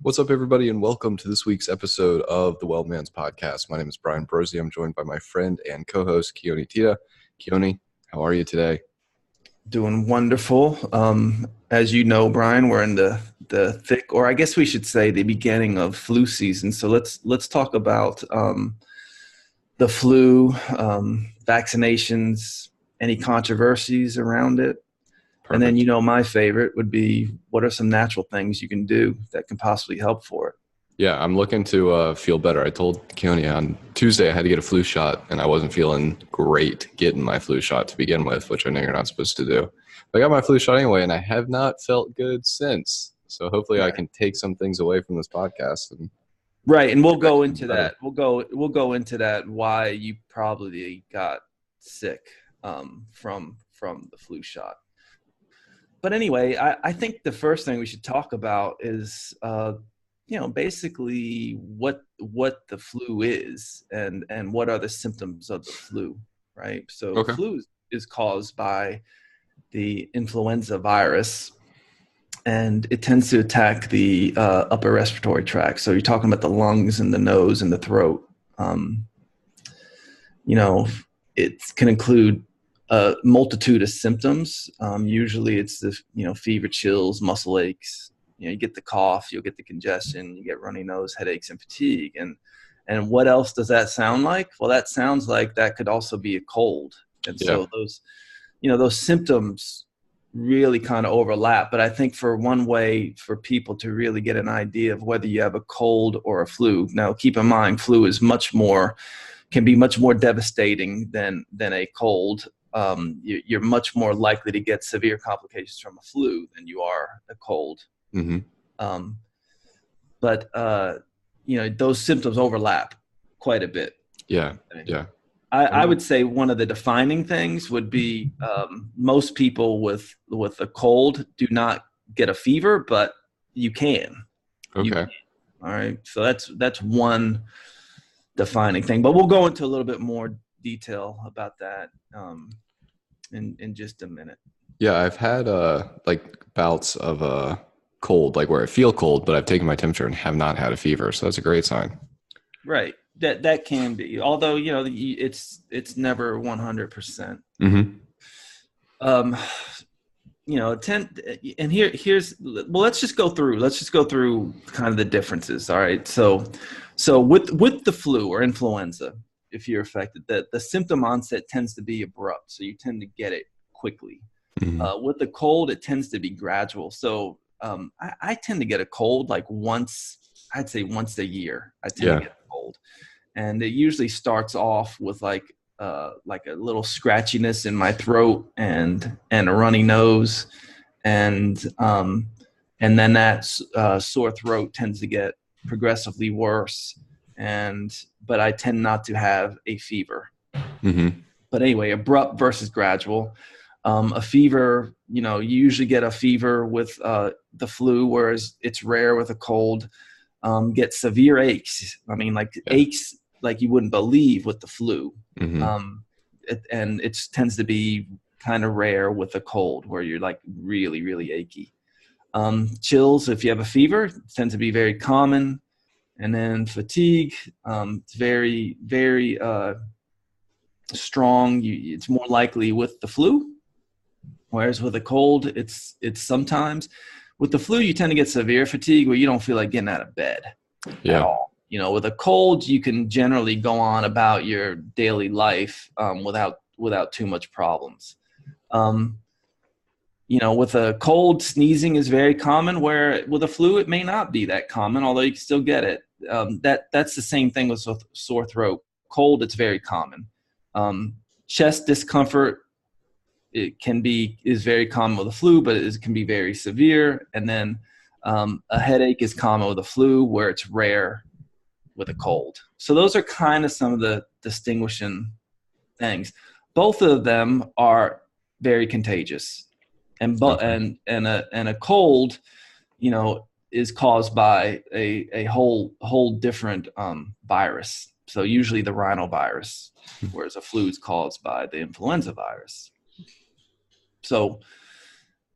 What's up, everybody, and welcome to this week's episode of the Wellman's Podcast. My name is Brian Brosi. I'm joined by my friend and co-host, Keone Tita. Keone, how are you today? Doing wonderful. As you know, Brian, we're in the thick, or I guess we should say the beginning of flu season. So let's talk about the flu, vaccinations, any controversies around it. And then, Perfect. my favorite would be, what are some natural things you can do that can possibly help for it? Yeah, I'm looking to feel better. I told Keone on Tuesday I had to get a flu shot, and I wasn't feeling great getting my flu shot to begin with, which I know you're not supposed to do. But I got my flu shot anyway, and I have not felt good since. So hopefully I Right. can take some things away from this podcast. And Right, and we'll get back go to into better. that. We'll go into that, why you probably got sick from the flu shot. But anyway, I think the first thing we should talk about is basically what the flu is and what are the symptoms of the flu, right? So Okay. flu is caused by the influenza virus, and it tends to attack the upper respiratory tract. So you're talking about the lungs and the nose and the throat. Um, you know, it can include a multitude of symptoms. Usually it's the, fever, chills, muscle aches. You get the cough, you'll get the congestion, you get runny nose, headaches, and fatigue. And what else does that sound like? Well, that sounds like that could also be a cold. And Yeah. so those symptoms really kind of overlap. But I think for one way for people to really get an idea of whether you have a cold or a flu. Now, keep in mind, flu is can be much more devastating than a cold. You're much more likely to get severe complications from a flu than you are a cold. Mm-hmm. Um, but those symptoms overlap quite a bit. Yeah. Yeah. I would say one of the defining things would be most people with a cold do not get a fever, but you can. Okay. All right. So that's one defining thing. But we'll go into a little bit more detail about that in just a minute. Yeah, I've had like bouts of cold, like where I feel cold, but I've taken my temperature and have not had a fever. So that's a great sign. Right. That can be, although it's never 100%. Mm-hmm. Um, here's well, let's just go through kind of the differences. All right. So with the flu or influenza, if you're affected, the symptom onset tends to be abrupt, so you tend to get it quickly. Mm-hmm. With the cold, it tends to be gradual. So I tend to get a cold like I'd say once a year. I tend Yeah. to get a cold, and it usually starts off with like a little scratchiness in my throat and a runny nose, and then that sore throat tends to get progressively worse, but I tend not to have a fever. Mm-hmm. But anyway, abrupt versus gradual. A fever, you usually get a fever with the flu, whereas it's rare with a cold. Get severe aches. I mean, like Yeah. aches like you wouldn't believe with the flu. Mm-hmm. It tends to be kind of rare with a cold, where you're like really, really achy. Chills, if you have a fever, tend to be very common. And then fatigue, it's very, very strong. It's more likely with the flu, whereas with a cold, it's sometimes. With the flu, you tend to get severe fatigue where you don't feel like getting out of bed at Yeah. all. With a cold, you can generally go on about your daily life without too much problems. With a cold, sneezing is very common, where with a flu, it may not be that common, although you can still get it. That's the same thing with sore throat. Cold, it's very common. Chest discomfort, is very common with the flu, but it can be very severe. And then a headache is common with the flu, where it's rare with a cold. So those are kind of some of the distinguishing things. Both of them are very contagious, and Okay. a cold, is caused by a whole different virus. So usually the rhinovirus, whereas a flu is caused by the influenza virus. So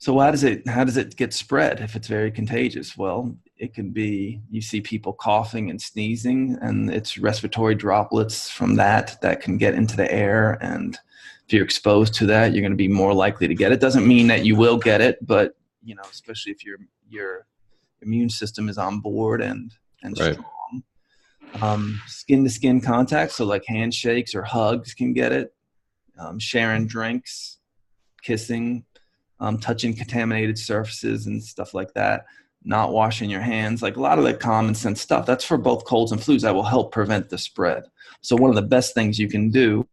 how does it get spread if it's very contagious? Well, it can be, you see people coughing and sneezing, and it's respiratory droplets from that can get into the air. And if you're exposed to that, you're going to be more likely to get it. Doesn't mean that you will get it, but especially if your immune system is on board and Right. strong. Skin to skin contact, so like handshakes or hugs can get it. Sharing drinks, kissing, touching contaminated surfaces and stuff like that, not washing your hands, like a lot of the common sense stuff. That's for both colds and flus that will help prevent the spread. So one of the best things you can do,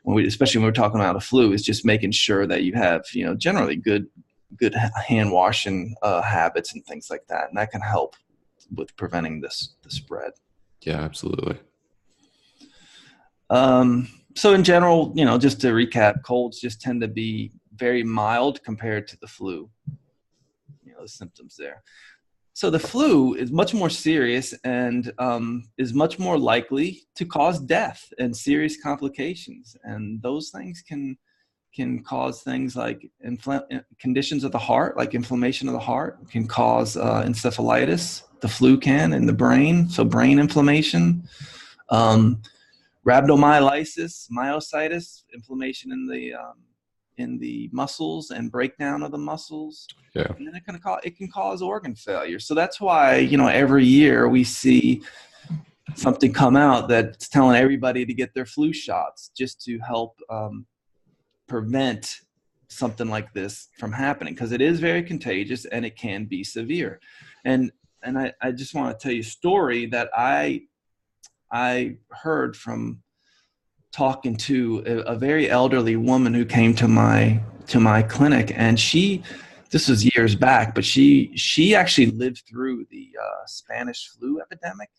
especially when we're talking about a flu, is just making sure that you have, generally good hand washing habits and things like that, and that can help with preventing the spread. Yeah, absolutely. So in general, just to recap, colds just tend to be very mild compared to the flu, the symptoms there. So the flu is much more serious and is much more likely to cause death and serious complications. And those things can cause things like conditions of the heart, like inflammation of the heart, can cause encephalitis. The flu can in the brain, so brain inflammation. Rhabdomyolysis, myositis, inflammation in the muscles and breakdown of the muscles. Yeah. And then it can cause organ failure. So that's why, every year we see something come out that's telling everybody to get their flu shots just to help prevent something like this from happening, because it is very contagious and it can be severe. And I just want to tell you a story that I heard from talking to a very elderly woman who came to my clinic, and this was years back, but she actually lived through the Spanish flu epidemic,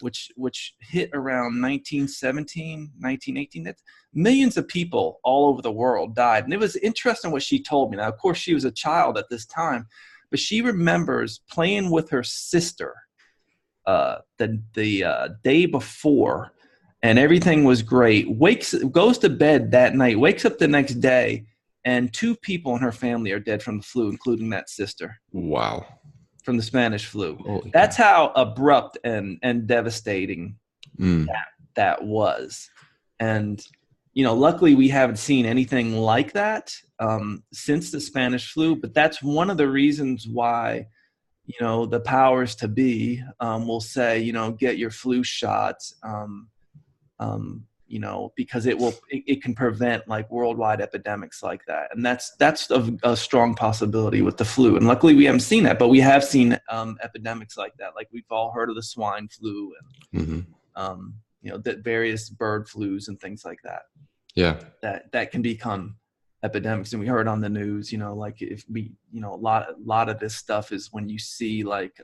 which hit around 1917, 1918. Millions of people all over the world died. And it was interesting what she told me. Now, of course, she was a child at this time, but she remembers playing with her sister the day before, and everything was great. Goes to bed that night, wakes up the next day, and 2 people in her family are dead from the flu, including that sister. Wow. From the Spanish flu. Holy That's God. how abrupt and devastating that was. And, luckily we haven't seen anything like that since the Spanish flu, but that's one of the reasons why, the powers to be will say, get your flu shots, because it can prevent like worldwide epidemics like that. And that's a strong possibility with the flu. And luckily we haven't seen that, but we have seen epidemics like that. Like we've all heard of the swine flu and, that various bird flus and things like that. Yeah. That can become epidemics. And we heard on the news, like if we, a lot of this stuff is when you see like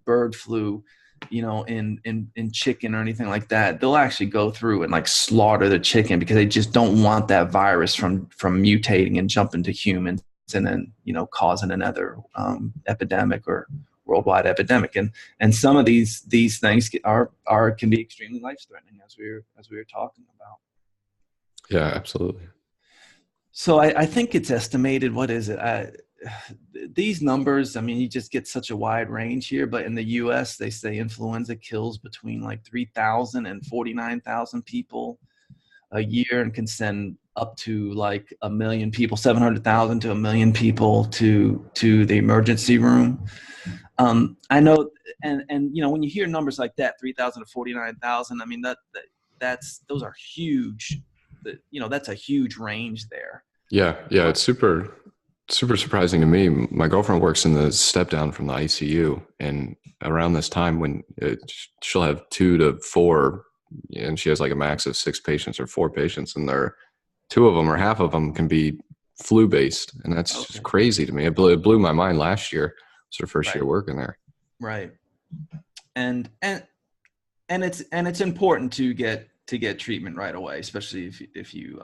bird flu, in chicken or anything like that, they'll actually go through and like slaughter the chicken because they just don't want that virus from mutating and jumping to humans and then, causing another epidemic or worldwide epidemic. And some of these things can be extremely life-threatening, as we were talking about. Yeah, absolutely. So I think it's estimated, what is it? These numbers, I mean, you just get such a wide range here, but in the US, they say influenza kills between like 3,000 and 49,000 people a year and can send up to like 1 million people, 700,000 to 1 million people to the emergency room. I know, and when you hear numbers like that, 3,000 to 49,000, I mean, those are huge. That's a huge range there. Yeah. It's super surprising to me. My girlfriend works in the step down from the ICU, and around this time when she'll have 2 to 4, and she has like a max of 6 patients or 4 patients, and 2 of them or half of them can be flu based, and that's just crazy to me. It blew my mind last year. It's her first year working there. Right. And it's important to get treatment right away, especially if you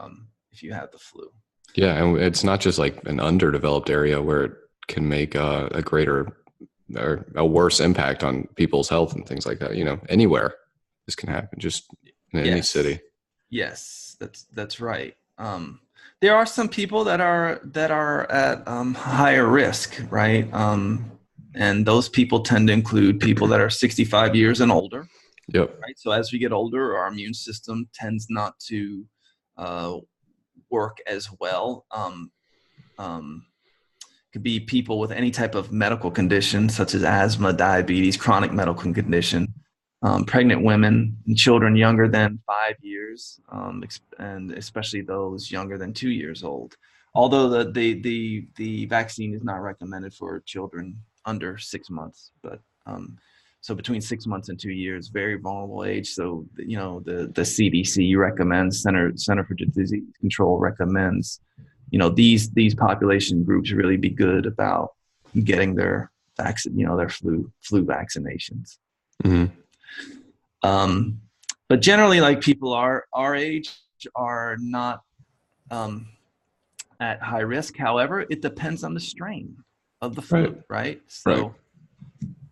have the flu. Yeah, and it's not just like an underdeveloped area where it can make a greater or a worse impact on people's health and things like that. Anywhere this can happen, just in any city. Yes, that's right. There are some people that are at higher risk, right? And those people tend to include people that are 65 years and older. Yep. Right. So as we get older, our immune system tends not to work as well. Could be people with any type of medical condition, such as asthma, diabetes, chronic medical condition, pregnant women, and children younger than 5 years, and especially those younger than 2 years old. Although the vaccine is not recommended for children under 6 months, but so between 6 months and 2 years, very vulnerable age. So the CDC recommends, Center for Disease Control recommends, these population groups really be good about getting their their flu vaccinations. Mm-hmm. But generally, like people our age are not at high risk. However, it depends on the strain of the flu, right?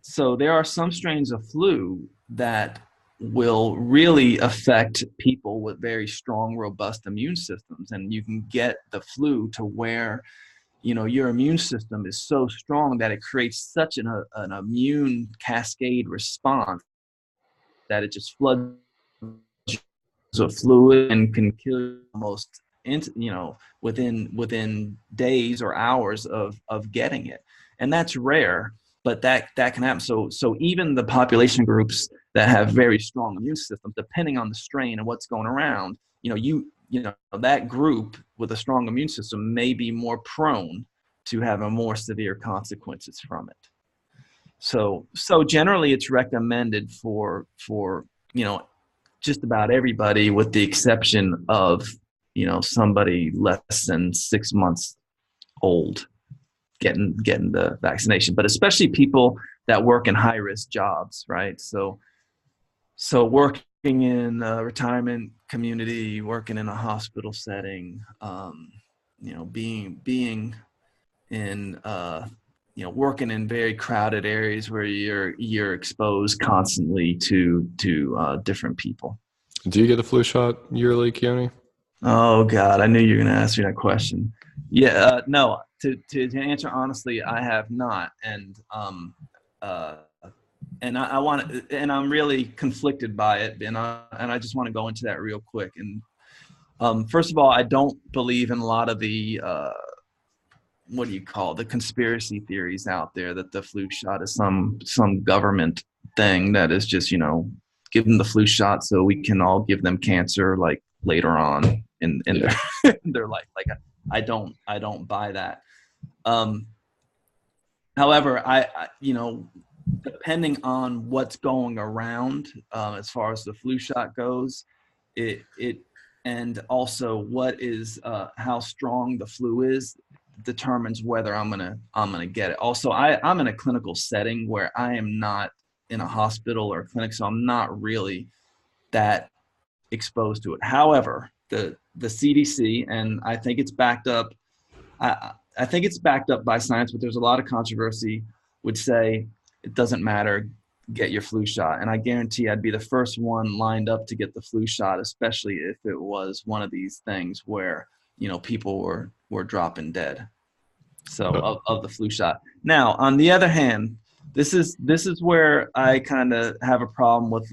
So there are some strains of flu that will really affect people with very strong, robust immune systems. And you can get the flu to where, your immune system is so strong that it creates such an immune cascade response that it just floods with fluid and can kill you almost within days or hours of getting it. And that's rare, but that can happen. So even the population groups that have very strong immune systems, depending on the strain and what's going around, that group with a strong immune system may be more prone to having more severe consequences from it. So generally it's recommended for just about everybody, with the exception of somebody less than 6 months old getting the vaccination, but especially people that work in high risk jobs, right? So working in a retirement community, working in a hospital setting, being in working in very crowded areas where you're exposed constantly to different people. Do you get the flu shot yearly, Keone? Oh God, I knew you were going to ask me that question. Yeah, no. To answer honestly, I have not, and I want, and I'm really conflicted by it, and I just want to go into that real quick. And first of all, I don't believe in a lot of the what do you call the conspiracy theories out there that the flu shot is some government thing that is just give them the flu shot so we can all give them cancer like later on in their in their life. Like I don't buy that. However, I depending on what's going around as far as the flu shot goes, it and also what is how strong the flu is determines whether I'm gonna get it. Also, I'm in a clinical setting where I am not in a hospital or clinic, so I'm not really that exposed to it. However, the CDC, and I think it's backed up. I think it's backed up by science, but there's a lot of controversy, would say it doesn't matter, get your flu shot. And I guarantee I'd be the first one lined up to get the flu shot, especially if it was one of these things where people were dropping dead. So of the flu shot. Now, on the other hand, this is where I kind of have a problem with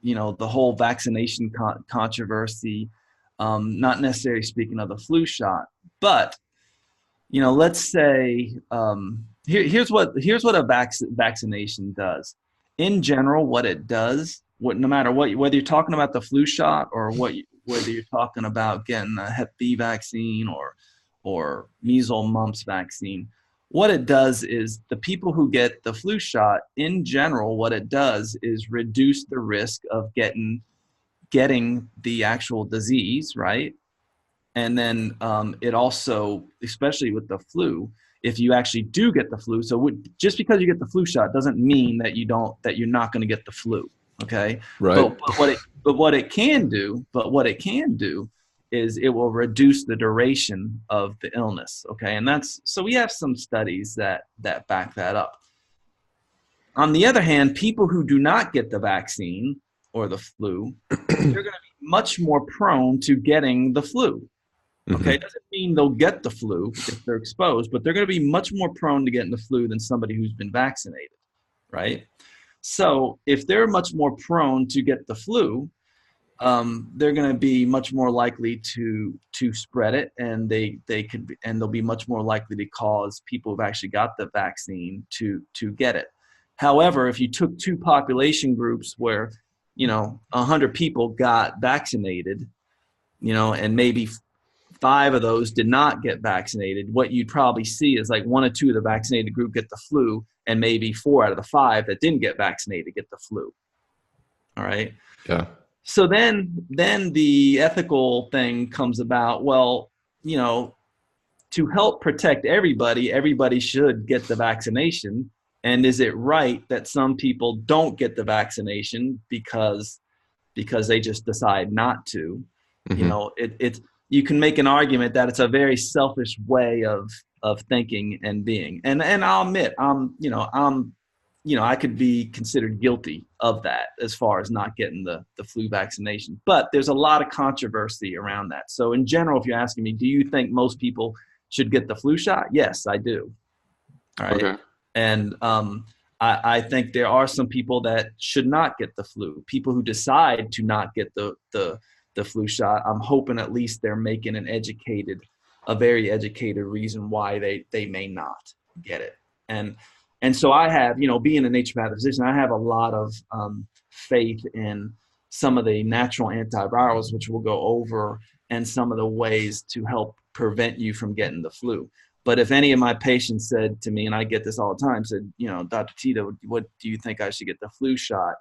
the whole vaccination controversy. Not necessarily speaking of the flu shot, but let's say here's what a vaccination does. In general, what it does, no matter whether you're talking about the flu shot or whether you're talking about getting a Hep B vaccine or measles, mumps vaccine, what it does is the people who get the flu shot, in general, what it does is reduce the risk of getting the actual disease, right? And then it also, especially with the flu, if you actually do get the flu, so just because you get the flu shot doesn't mean that you're not going to get the flu. Okay. Right. But what it can do is it will reduce the duration of the illness. Okay. And so we have some studies that back that up. On the other hand, people who do not get the vaccine or the flu, they're going to be much more prone to getting the flu. Okay, Hmm. it doesn't mean they'll get the flu if they're exposed, but they're going to be much more prone to getting the flu than somebody who's been vaccinated, right? So if they're much more prone to get the flu, they're going to be much more likely to spread it, and they could be, and they'll be much more likely to cause people who've actually got the vaccine to get it. However, if you took two population groups where 100 people got vaccinated, and maybe five of those did not get vaccinated, what you'd probably see is like one or two of the vaccinated group get the flu, and maybe four out of the five that didn't get vaccinated get the flu. All right. Yeah. So then the ethical thing comes about. Well, you know, to help protect everybody, everybody should get the vaccination. And is it right that some people don't get the vaccination because they just decide not to? Hmm. It's you can make an argument that it's a very selfish way of thinking and being. And I'll admit, I could be considered guilty of that as far as not getting the flu vaccination. But there's a lot of controversy around that. So in general, if you're asking me, do you think most people should get the flu shot? Yes, I do. All right. Okay. And I think there are some people that should not get the flu. People who decide to not get the flu shot, I'm hoping at least they're making a very educated reason why they may not get it. And so I have, being a naturopathic physician, I have a lot of faith in some of the natural antivirals, which we'll go over, and some of the ways to help prevent you from getting the flu. But if any of my patients said to me, and I get this all the time, said, Dr. Tito, what do you think I should get the flu shot?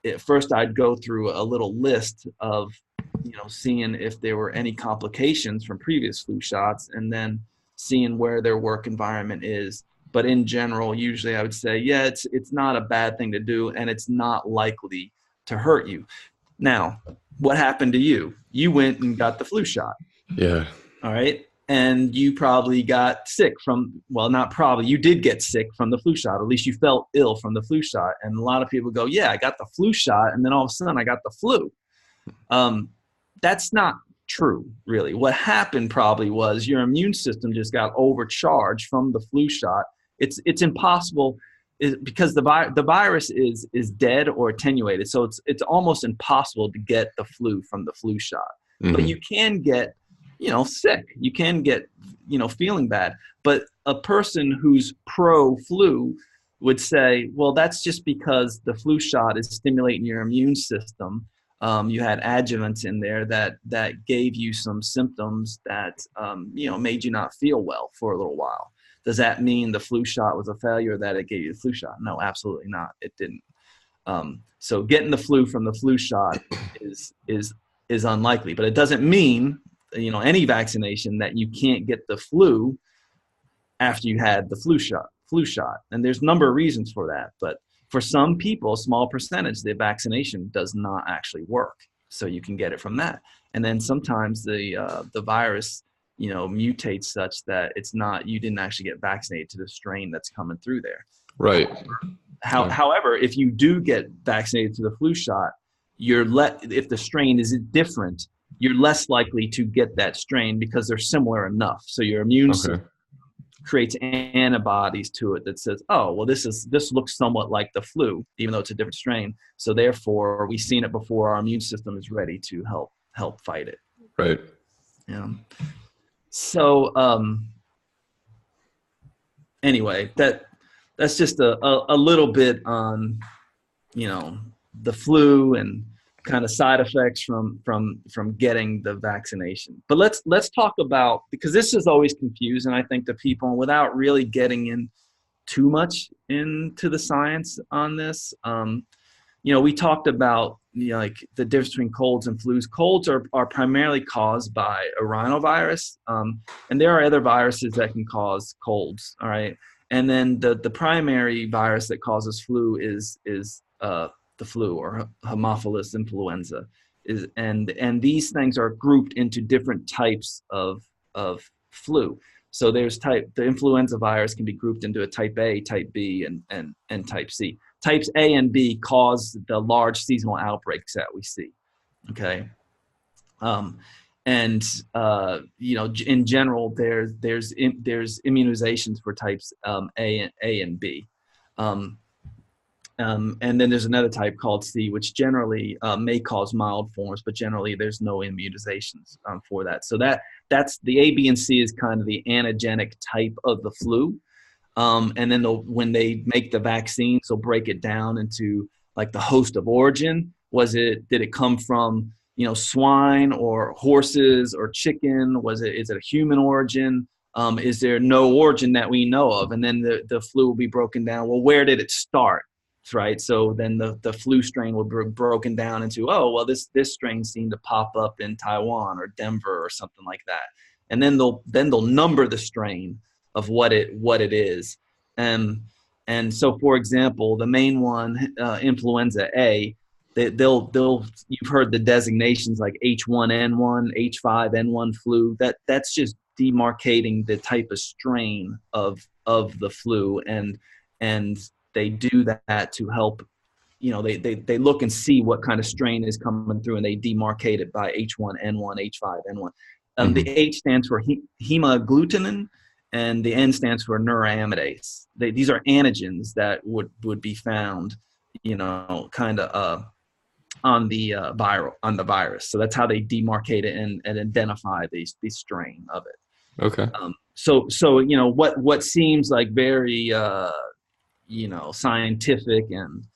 At first, I'd go through a little list of, seeing if there were any complications from previous flu shots, and then seeing where their work environment is. But in general, usually I would say, yeah, it's not a bad thing to do, and it's not likely to hurt you. Now, what happened to you? You went and got the flu shot. Yeah. All right. And you probably got sick well, not probably, you did get sick from the flu shot. At least you felt ill from the flu shot. And a lot of people go, yeah, I got the flu shot. And then all of a sudden I got the flu. That's not true, really. What happened probably was your immune system just got overcharged from the flu shot. It's impossible because the virus is dead or attenuated. So it's almost impossible to get the flu from the flu shot. But Hmm. you can get sick. You can get, feeling bad. But a person who's pro flu would say, well, that's just because the flu shot is stimulating your immune system. You had adjuvants in there that gave you some symptoms that, made you not feel well for a little while. Does that mean the flu shot was a failure, that it gave you the flu shot? No, absolutely not. It didn't. So getting the flu from the flu shot is unlikely, but it doesn't mean any vaccination that you can't get the flu after you had the flu shot. And there's a number of reasons for that, but for some people, a small percentage, the vaccination does not actually work, so you can get it from that. And then sometimes the virus mutates such that you didn't actually get vaccinated to the strain that's coming through there. Right. Yeah. However, if you do get vaccinated to the flu shot, if the strain is different, you're less likely to get that strain because they're similar enough. So your immune system Okay. creates antibodies to it that says, oh, well, this looks somewhat like the flu, even though it's a different strain. So therefore, we've seen it before. Our immune system is ready to help fight it. Right. Yeah. So anyway, that's just a little bit on the flu and kind of side effects from getting the vaccination. But let's talk about, because this is always confusing, I think, to people, without really getting in too much into the science on this. We talked about like the difference between colds and flus. Colds are primarily caused by a rhinovirus, and there are other viruses that can cause colds. All right, and then the primary virus that causes flu is the flu, or Haemophilus influenza. And these things are grouped into different types of flu. So the influenza virus can be grouped into a type A, type B, and type C. Types A and B cause the large seasonal outbreaks that we see. Okay. and in general, there's immunizations for types A and B. Um, and then there's another type called C, which generally may cause mild forms, but generally there's no immunizations for that. So that's the A, B, and C is kind of the antigenic type of the flu. And then when they make the vaccines, they'll break it down into like the host of origin. Did it come from, swine or horses or chicken? Is it a human origin? Is there no origin that we know of? And then the flu will be broken down. Well, where did it start? Right. So then the flu strain will be broken down into, oh, well, this strain seemed to pop up in Taiwan or Denver or something like that. And then they'll number the strain of what it is. And so, for example, the main one, influenza A, you've heard the designations like H1N1, H5N1 flu. That's just demarcating the type of strain of the flu, and they do that to help. They look and see what kind of strain is coming through, and they demarcate it by H1N1, H5N1. The H stands for hemagglutinin, and the N stands for neuraminidase. These are antigens that would be found, kind of on the virus. So that's how they demarcate it and identify the strain of it. Okay. So what seems like very scientific and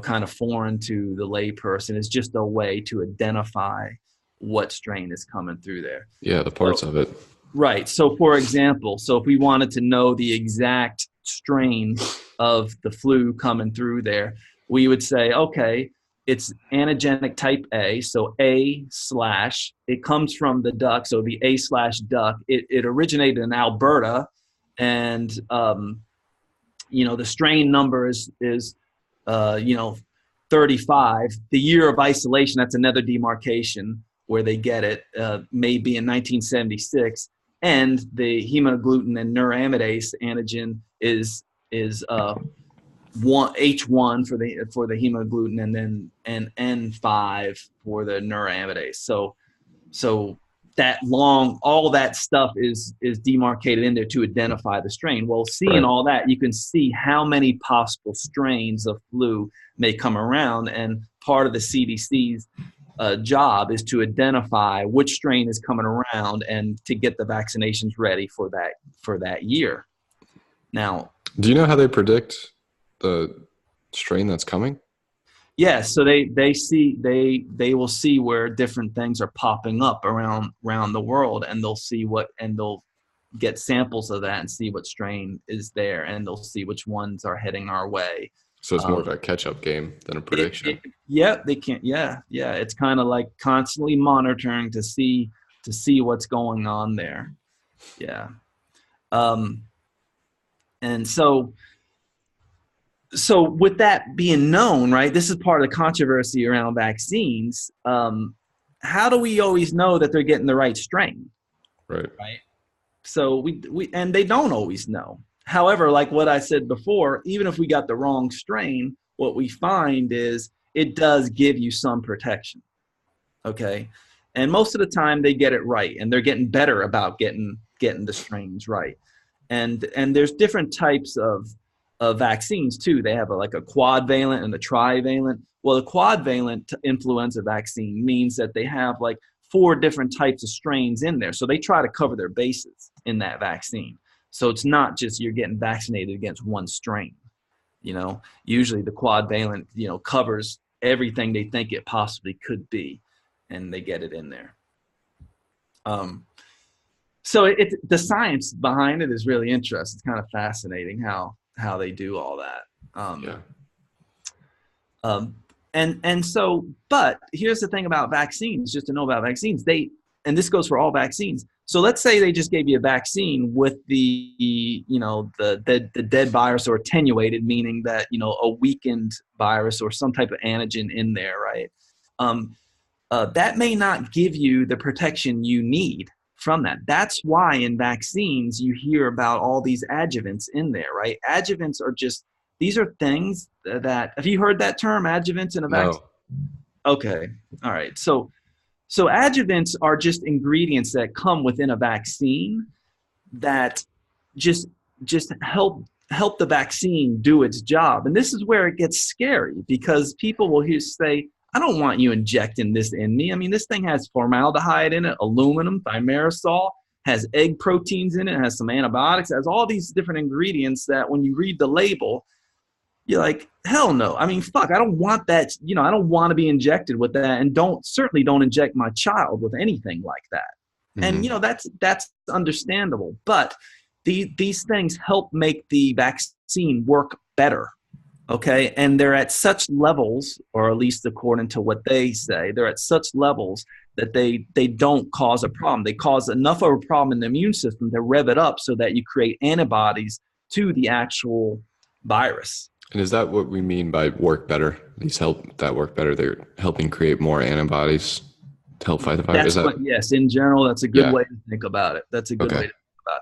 kind of foreign to the layperson is just a way to identify what strain is coming through there. Yeah, the parts of it. Right. So, for example, if we wanted to know the exact strain of the flu coming through there, we would say, okay, it's antigenic type A. So it comes from the duck. So the A/duck, it originated in Alberta, and the strain number is 35. The year of isolation, that's another demarcation where they get it, may be in 1976. And the hemagglutinin and neuraminidase antigen is H1 for the hemagglutinin, and then N5 for the neuraminidase. So all that stuff is demarcated in there to identify the strain. Well, seeing all that, you can see how many possible strains of flu may come around, and part of the CDC's job is to identify which strain is coming around and to get the vaccinations ready for that year. Now, do you know how they predict the strain that's coming? Yeah, so they will see where different things are popping up around the world, and they'll get samples of that and see what strain is there, and they'll see which ones are heading our way. So it's more of a catch-up game than a prediction. They can't. Yeah. It's kind of like constantly monitoring to see what's going on there. Yeah. And so with that being known, right, this is part of the controversy around vaccines. How do we always know that they're getting the right strain? Right. So we and they don't always know. However, like what I said before, even if we got the wrong strain, what we find is it does give you some protection. Okay. And most of the time they get it right, and they're getting better about getting the strains right. And there's different types of vaccines too. They have a quadvalent and a trivalent. Well, the quadvalent influenza vaccine means that they have like 4 different types of strains in there. So they try to cover their bases in that vaccine. So it's not just you're getting vaccinated against one strain. Usually the quadvalent, covers everything they think it possibly could be, and they get it in there. So the science behind it is really interesting. It's kind of fascinating how they do all that. But here's the thing about vaccines, just to know about vaccines, and this goes for all vaccines. So let's say they just gave you a vaccine with the dead virus, or attenuated, meaning that, a weakened virus or some type of antigen in there, right? That may not give you the protection you need from that. That's why in vaccines you hear about all these adjuvants in there, right? Adjuvants are these are things that, have you heard that term, adjuvants in a vaccine? No. Okay. All right. So So adjuvants are just ingredients that come within a vaccine that just just help the vaccine do its job. And this is where it gets scary, because people will say, I don't want you injecting this in me. I mean, this thing has formaldehyde in it, aluminum, thimerosal, has egg proteins in it, has some antibiotics, has all these different ingredients that when you read the label, you're like, hell no. I mean, fuck, I don't want that. I don't want to be injected with that. And certainly don't inject my child with anything like that. And, Hmm. that's understandable. But these things help make the vaccine work better. Okay. And they're at such levels, or at least according to what they say, they're at such levels that they don't cause a problem. They cause enough of a problem in the immune system to rev it up so that you create antibodies to the actual virus. And is that what we mean by work better? These help that work better. They're helping create more antibodies to help fight the virus. Is That's that? what, yes, in general, that's a good Yeah. way to think about it. That's a good way Okay. to think about it.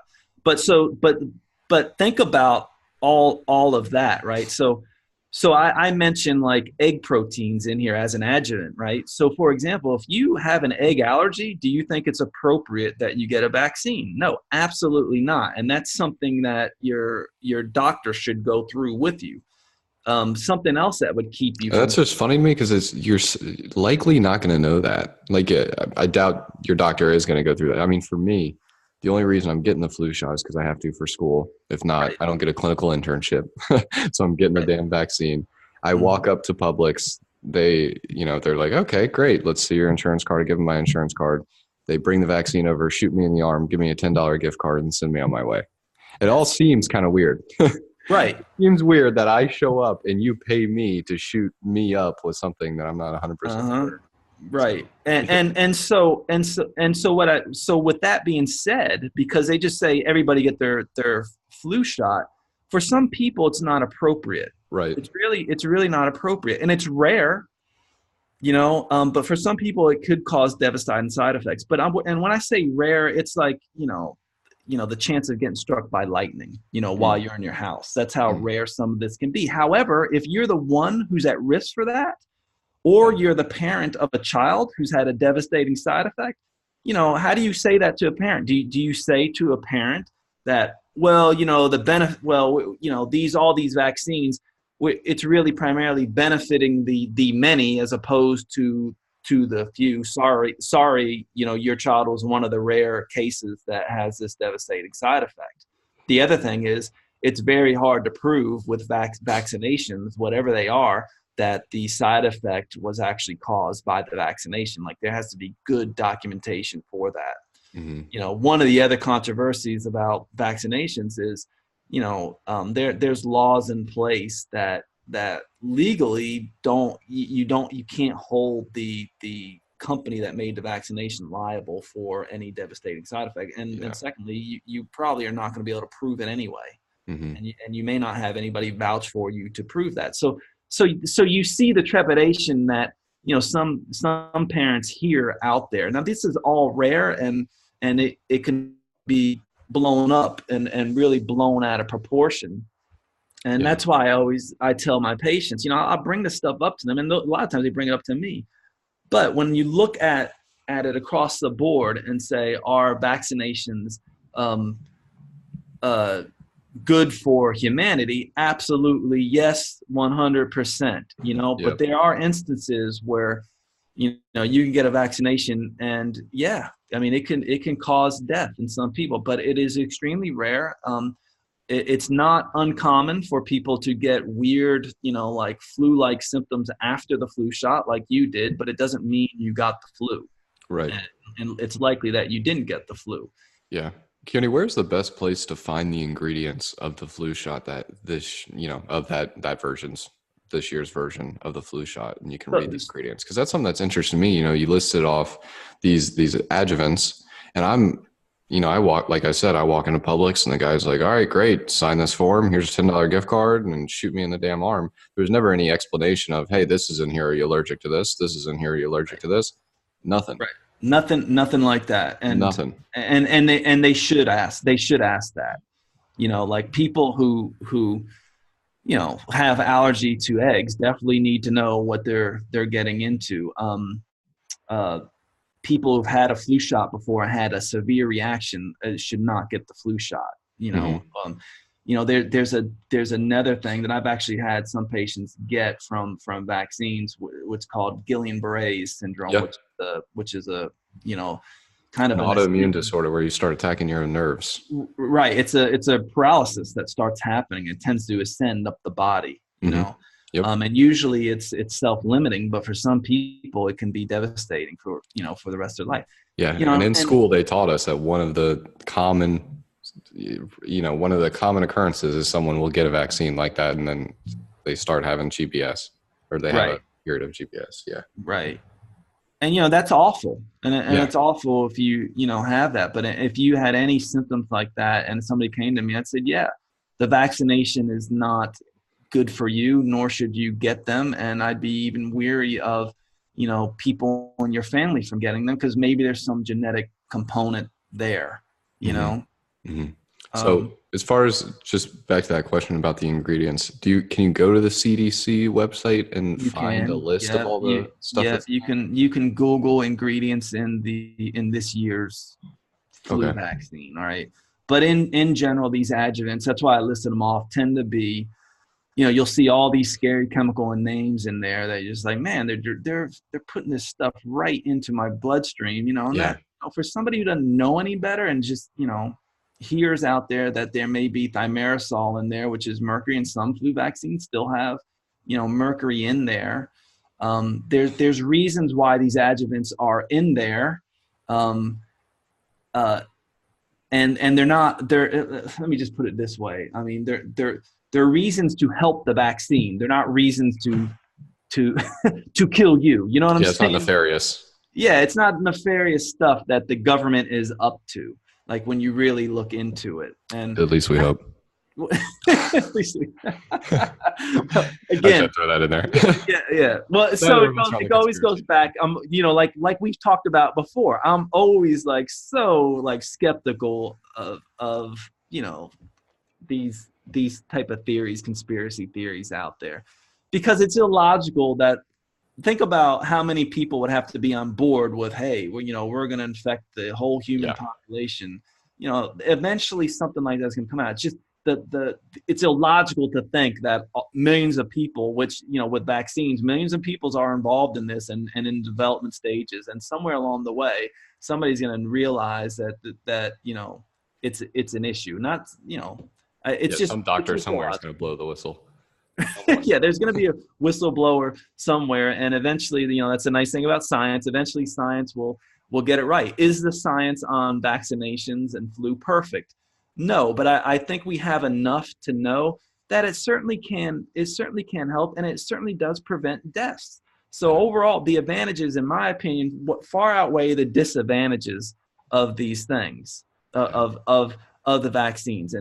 But think about all of that, right? So I mentioned like egg proteins in here as an adjuvant, right? So for example, if you have an egg allergy, do you think it's appropriate that you get a vaccine? No, absolutely not. And that's something that your doctor should go through with you. Something else that would keep you from. That's just funny to me because you're likely not going to know that. Like, I doubt your doctor is going to go through that. I mean, for me, the only reason I'm getting the flu shot is because I have to for school. If not, Right, I don't get a clinical internship. So I'm getting the right. damn vaccine. I Mhm. walk up to Publix. They're like, okay, great. Let's see your insurance card. I give them my insurance card. They bring the vaccine over, shoot me in the arm, give me a $10 gift card, and send me on my way. It all Yes. seems kind of weird. Right. Seems weird that I show up and you pay me to shoot me up with something that I'm not 100% Uh-huh. sure. Right. So, And so with that being said, because they just say everybody get their flu shot, for some people it's not appropriate. right. It's really not appropriate, and it's rare, but for some people it could cause devastating side effects. And when I say rare, it's like, the chance of getting struck by lightning, while Mm, you're in your house. That's how mm, rare some of this can be. However, if you're the one who's at risk for that, or you're the parent of a child who's had a devastating side effect, how do you say that to a parent? Do you say to a parent that, well, the benefit, well, all these vaccines, it's really primarily benefiting the many as opposed to the few. Sorry, your child was one of the rare cases that has this devastating side effect. The other thing is, it's very hard to prove with vaccinations, whatever they are, that the side effect was actually caused by the vaccination. Like, there has to be good documentation for that. mm, One of the other controversies about vaccinations is, there's laws in place that legally you can't hold the company that made the vaccination liable for any devastating side effect. And yeah. secondly, you probably are not going to be able to prove it anyway, Mm-hmm. and you may not have anybody vouch for you to prove that. So you see the trepidation that, some parents hear out there. Now, this is all rare, and it can be blown up and really blown out of proportion. And Yeah. that's why I tell my patients, I'll bring this stuff up to them, and a lot of times they bring it up to me. But when you look at it across the board and say, are vaccinations um, uh, good for humanity? Absolutely, yes, 100%. But Yep. there are instances where you can get a vaccination, and yeah, I mean, it can cause death in some people, but it is extremely rare. It's not uncommon for people to get weird, like flu-like symptoms after the flu shot, like you did, but it doesn't mean you got the flu, Right. and it's likely that you didn't get the flu. Yeah. Keone, where's the best place to find the ingredients of the flu shot of that this year's version of the flu shot, and you can read So, the ingredients? Because that's something that's interesting to me. You listed off these adjuvants, and like I said, I walk into Publix, and the guy's like, "All right, great, sign this form. Here's a $10 gift card, and shoot me in the damn arm." There's never any explanation of, "Hey, this is in here. Are you allergic to this? This is in here. Are you allergic to this?" Nothing. right. Nothing like that. And Nothing. and and they should ask. They should ask that. Like people who have allergy to eggs definitely need to know what they're getting into. Uh, people who've had a flu shot before and had a severe reaction should not get the flu shot. There's another thing that I've actually had some patients get from vaccines, what's called Guillain-Barré syndrome, Yeah. which is a kind of an autoimmune disorder where you start attacking your own nerves. Right. It's a paralysis that starts happening. It tends to ascend up the body, Yep. And usually it's self-limiting, but for some people it can be devastating for the rest of their life. Yeah. And in school they taught us that one of the common occurrences is someone will get a vaccine like that and then they start having GPS, or they have a period of GPS. Yeah. Right. And that's awful, and it's awful if you have that. But if you had any symptoms like that, and somebody came to me, I'd say, yeah, the vaccination is not good for you, nor should you get them. And I'd be even weary of, people in your family from getting them, because maybe there's some genetic component there, So as far as, just back to that question about the ingredients, can you go to the CDC website and find a list of all the stuff? Yeah, you can Google ingredients in this year's flu vaccine. All right. But in general, these adjuvants, that's why I listed them off, tend to be, you'll see all these scary chemical and names in there that you're just like, man, they're putting this stuff right into my bloodstream, and that, for somebody who doesn't know any better and just, hears out there that there may be thimerosal in there, which is mercury, and some flu vaccines still have, mercury in there. There's reasons why these adjuvants are in there. And they're not, let me just put it this way. I mean, they're reasons to help the vaccine. They're not reasons to to kill you. You know what I'm saying? It's not nefarious. Yeah, it's not nefarious stuff that the government is up to, like when you really look into it. And at least we hope. At least we, again, I should throw that in there. Yeah. Well, so it always goes back. Like we've talked about before. I'm always so skeptical of these type of theories, conspiracy theories out there, because it's illogical that. Think about how many people would have to be on board with, hey, we're going to infect the whole human population. Eventually something like that's going to come out. It's just it's illogical to think that millions of people, which, with vaccines, millions of people are involved in this and in development stages. And somewhere along the way, somebody's going to realize that it's an issue. Not, it's just some doctor somewhere is going to blow the whistle. Yeah, there's going to be a whistleblower somewhere, and eventually, that's the nice thing about science. Eventually, science will get it right. Is the science on vaccinations and flu perfect? No, but I think we have enough to know that it certainly can help, and it certainly does prevent deaths. So overall, the advantages, in my opinion, far outweigh the disadvantages of these things, of the vaccines.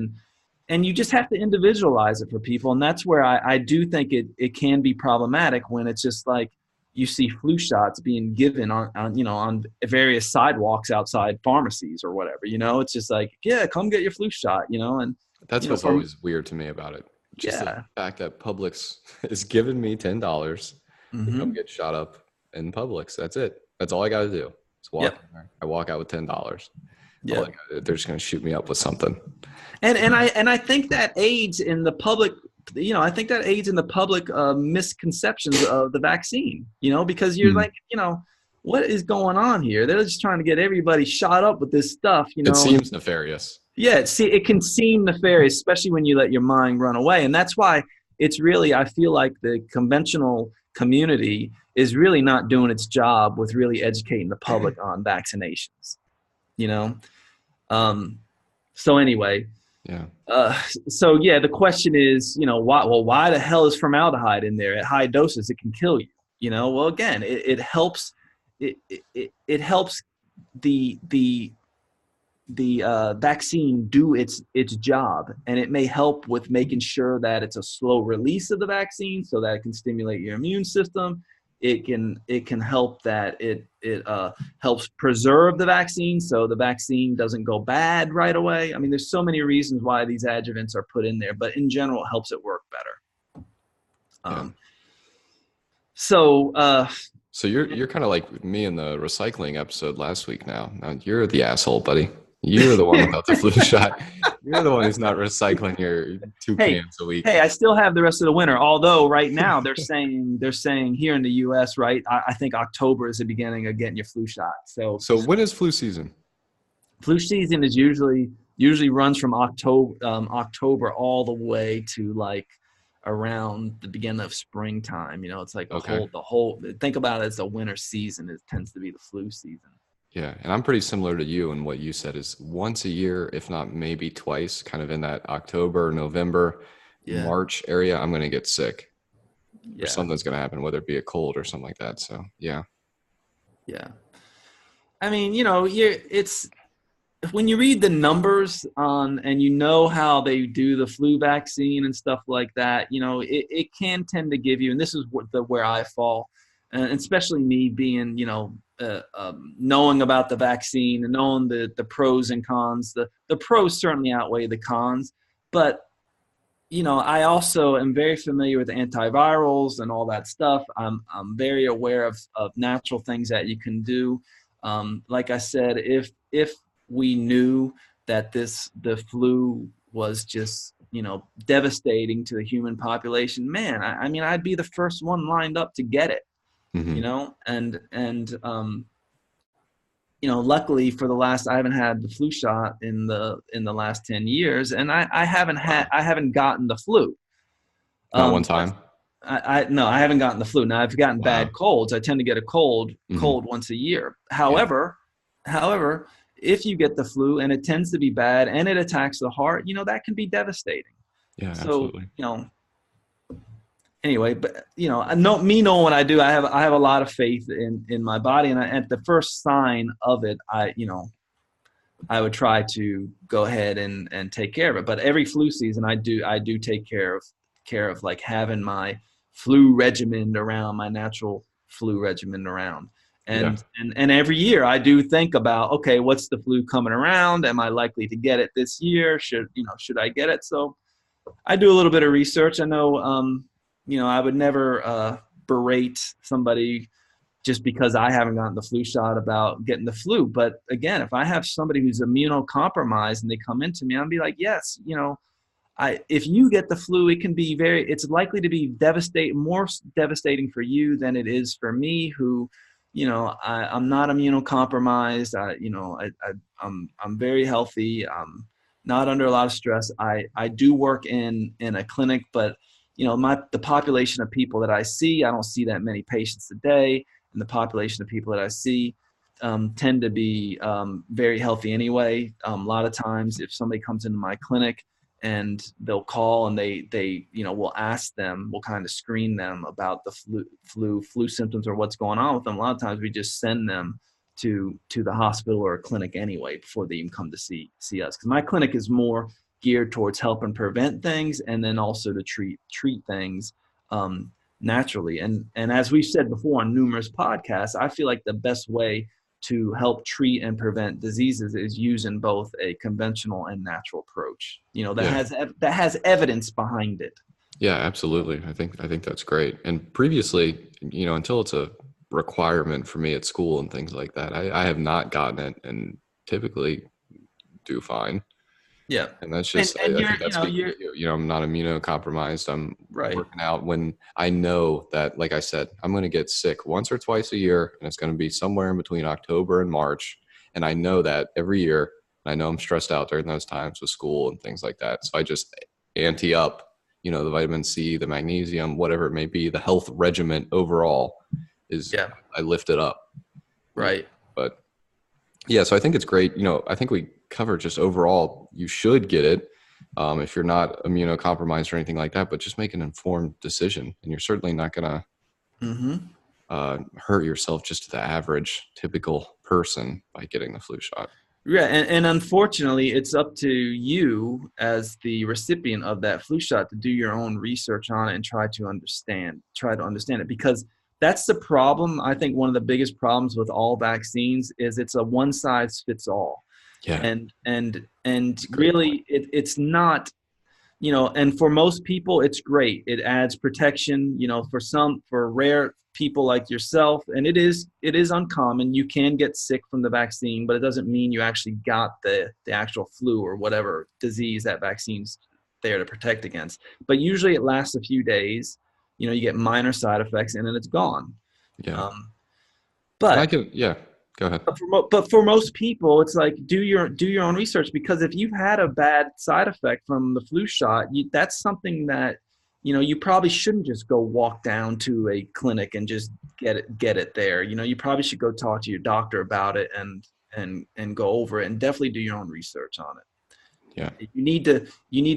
And you just have to individualize it for people. And that's where I do think it can be problematic when it's just like you see flu shots being given on various sidewalks outside pharmacies or whatever. It's just like, yeah, come get your flu shot, and that's what's always weird to me about it. Just the fact that Publix is giving me $10 to come get shot up in Publix. That's it. That's all I got to do. Just walk in there. I walk out with $10. Yeah, they're just going to shoot me up with something. And I think that aids in the public. I think that aids in the public misconceptions of the vaccine. Because you're like, what is going on here? They're just trying to get everybody shot up with this stuff. It seems nefarious. Yeah, it can seem nefarious, especially when you let your mind run away. And that's why it's really, I feel like the conventional community is really not doing its job with really educating the public on vaccinations. So anyway, the question is, why the hell is formaldehyde in there at high doses? It can kill you. Well, again, it helps. It helps the vaccine do its job, and it may help with making sure that it's a slow release of the vaccine, so that it can stimulate your immune system. It can help that it helps preserve the vaccine, so the vaccine doesn't go bad right away. I mean, there's so many reasons why these adjuvants are put in there, but in general, it helps it work better. So you're kind of like me in the recycling episode last week now. Now you're the asshole, buddy. You're the one without the flu shot. You're the one who's not recycling your two Hey, cans a week. hey, I still have the rest of the winter. Although right now they're saying here in the U.S. right, I think October is the beginning of getting your flu shot. So So when is flu season? flu season is usually runs from October all the way to like around the beginning of springtime. It's like Okay. the whole think about it as a winter season. It tends to be the flu season. Yeah, and I'm pretty similar to you in what you said is once a year, if not maybe twice, kind of in that October, November, Yeah, March area, I'm going to get sick or yeah, something's going to happen, whether it be a cold or something like that. So, yeah. yeah. I mean, it's when you read the numbers on and how they do the flu vaccine and stuff like that, it can tend to give you, and this is where I fall, and especially me being, knowing about the vaccine and knowing the pros and cons. The pros certainly outweigh the cons, but I also am very familiar with antivirals and all that stuff. I'm very aware of natural things that you can do. Like I said, if we knew that the flu was just devastating to the human population, man, I mean I'd be the first one lined up to get it. Hmm. Luckily for I haven't had the flu shot in the last 10 years, and I Wow. haven't gotten the flu. Not one But time. no, I haven't gotten the flu. Now I've gotten bad Wow. colds. I tend to get a Hmm. cold once a year. Yeah. However, if you get the flu and it tends to be bad and it attacks the heart, that can be devastating. Yeah, So, absolutely. anyway, but I know me knowing what I do, I have a lot of faith in my body, and at the first sign of it, I would try to go ahead and take care of it. But every flu season, I do take care of like having my flu regimen around, my natural flu regimen around. Yeah. And every year I do think about, okay, what's the flu coming around? Am I likely to get it this year? Should I get it? So I do a little bit of research. I know, I would never berate somebody just because I haven't gotten the flu shot about getting the flu. But again, if I have somebody who's immunocompromised and they come into me, I'll be like, yes, if you get the flu, it's likely to be more devastating for you than it is for me, who, I'm not immunocompromised. I'm very healthy. I'm not under a lot of stress. I do work in a clinic, but the population of people that I see, I don't see that many patients a day, and the population of people that I see tend to be very healthy anyway. A lot of times, if somebody comes into my clinic and they'll call and they we'll ask them, we'll kind of screen them about the flu symptoms or what's going on with them. A lot of times we just send them to the hospital or a clinic anyway before they even come to see us, because my clinic is more geared towards helping prevent things and then also to treat things naturally. And as we've said before on numerous podcasts, I feel like the best way to help treat and prevent diseases is using both a conventional and natural approach, Yeah. that has evidence behind it. Yeah, absolutely. I think that's great. And previously, until it's a requirement for me at school and things like that, I have not gotten it and typically do fine. Yeah. And that's and just, and I you're think that's speaking you're to you. I'm not immunocompromised. I'm right. working out when I know that, like I said, I'm going to get sick once or twice a year, and it's going to be somewhere in between October and March. And I know that every year. I know I'm stressed out during those times with school and things like that. So I just ante up, the vitamin C, the magnesium, whatever it may be, the health regimen overall is Yeah. I lift it up. Right. But yeah, so I think it's great. I think we cover just overall, you should get it if you're not immunocompromised or anything like that, but just make an informed decision. And you're certainly not going to Mm-hmm. hurt yourself just to the average, typical person by getting the flu shot. Yeah, and unfortunately, it's up to you as the recipient of that flu shot to do your own research on it and try to understand it, because that's the problem. I think one of the biggest problems with all vaccines is it's a one size fits all, Yeah, and it's a great point. really it's not. and for most people, it's great. It adds protection, for rare people like yourself. And it is uncommon. You can get sick from the vaccine, but it doesn't mean you actually got the actual flu or whatever disease that vaccine's there to protect against. But usually it lasts a few days. You get minor side effects and then it's gone. Yeah. Um, And I but can, yeah, go ahead. but for most people, it's like do your own research, because if you've had a bad side effect from the flu shot, that's something that you probably shouldn't just go walk down to a clinic and just get it there. You probably should go talk to your doctor about it and go over it, and definitely do your own research on it. Yeah. You need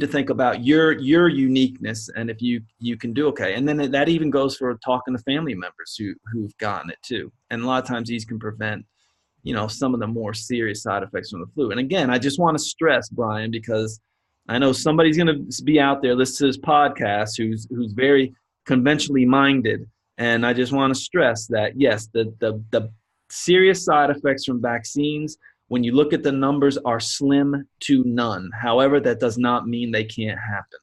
to think about your uniqueness, and if you can do okay. And then that even goes for talking to family members who've gotten it too. And a lot of times these can prevent some of the more serious side effects from the flu. And again, I just want to stress, Brian, because I know somebody's going to be out there listening to this podcast who's very conventionally minded, and I just want to stress that yes, the serious side effects from vaccines, when you look at the numbers, are slim to none. However, that does not mean they can't happen.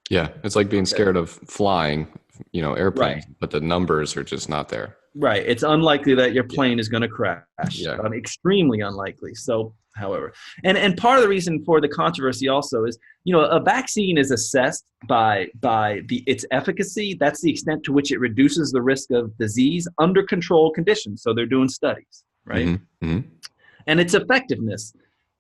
Yeah. It's like being scared of flying, airplanes, Right. but the numbers are just not there. Right. It's unlikely that your plane is going to crash. Yeah. Extremely unlikely. So, however, and part of the reason for the controversy also is, a vaccine is assessed by its efficacy. That's the extent to which it reduces the risk of disease under controlled conditions. So they're doing studies, right? Mm-hmm. Mm-hmm. And its effectiveness,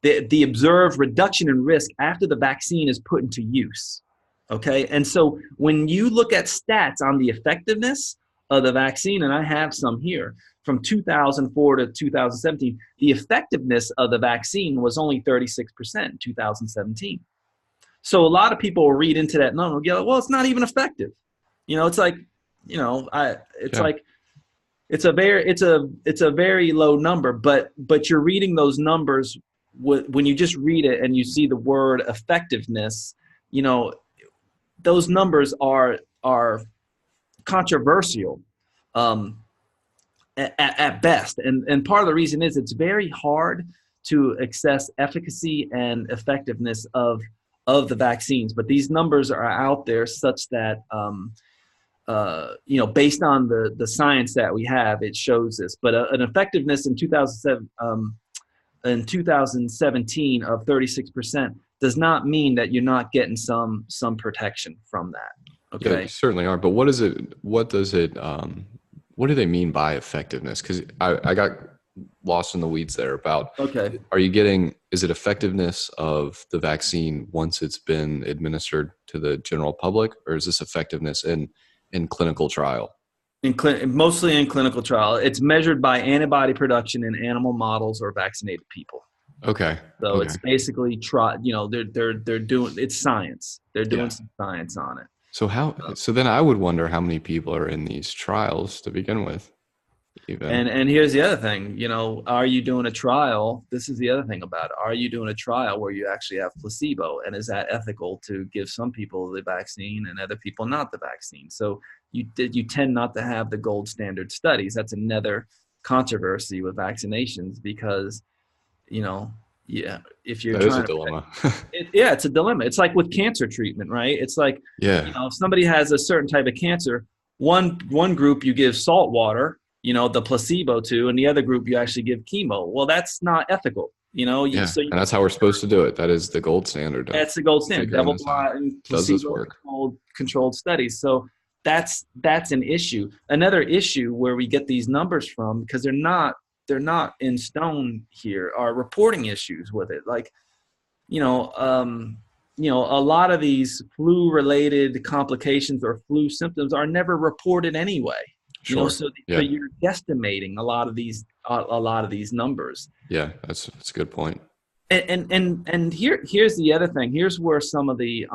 the observed reduction in risk after the vaccine is put into use. Okay. And so when you look at stats on the effectiveness of the vaccine, and I have some here from 2004 to 2017, the effectiveness of the vaccine was only 36% in 2017. So a lot of people will read into that number and go, well, it's not even effective. It's like, it's Yeah. like, it's a very low number, but you're reading those numbers when you just read it and you see the word effectiveness, those numbers are controversial at best. And part of the reason is it's very hard to assess efficacy and effectiveness of the vaccines. But these numbers are out there such that, based on the science that we have, it shows this. But an effectiveness in 2017 of 36% does not mean that you're not getting some protection from that. Okay. Yeah, you certainly are. But what does it, what do they mean by effectiveness? Because I got lost in the weeds there about, Okay. is it effectiveness of the vaccine once it's been administered to the general public, or is this effectiveness in clinical trial? Mostly in clinical trial. It's measured by antibody production in animal models or vaccinated people. Okay. So Okay. it's basically they're doing, it's science. They're doing some science on it. So then I would wonder how many people are in these trials to begin with, even. And here's the other thing, are you doing a trial? This is the other thing about it. Are you doing a trial where you actually have placebo? And is that ethical to give some people the vaccine and other people not the vaccine? So you tend not to have the gold standard studies. That's another controversy with vaccinations because, if you're That is trying a dilemma. it's a dilemma. It's like with cancer treatment, right? It's like, Yeah. if somebody has a certain type of cancer, one group you give salt water, the placebo to, and the other group you actually give chemo. Well, that's not ethical, Yeah. And that's how we're supposed to do it. That is the gold standard. That's the gold standard. figuring this out. Double-blind, Does this work? controlled studies. So that's an issue. Another issue where we get these numbers from, because they're not in stone here, are reporting issues with it. Like, a lot of these flu-related complications or flu symptoms are never reported anyway. Sure. So Yeah. you're guesstimating a lot of these numbers. Yeah, that's a good point. And here's the other thing. Here's where some of the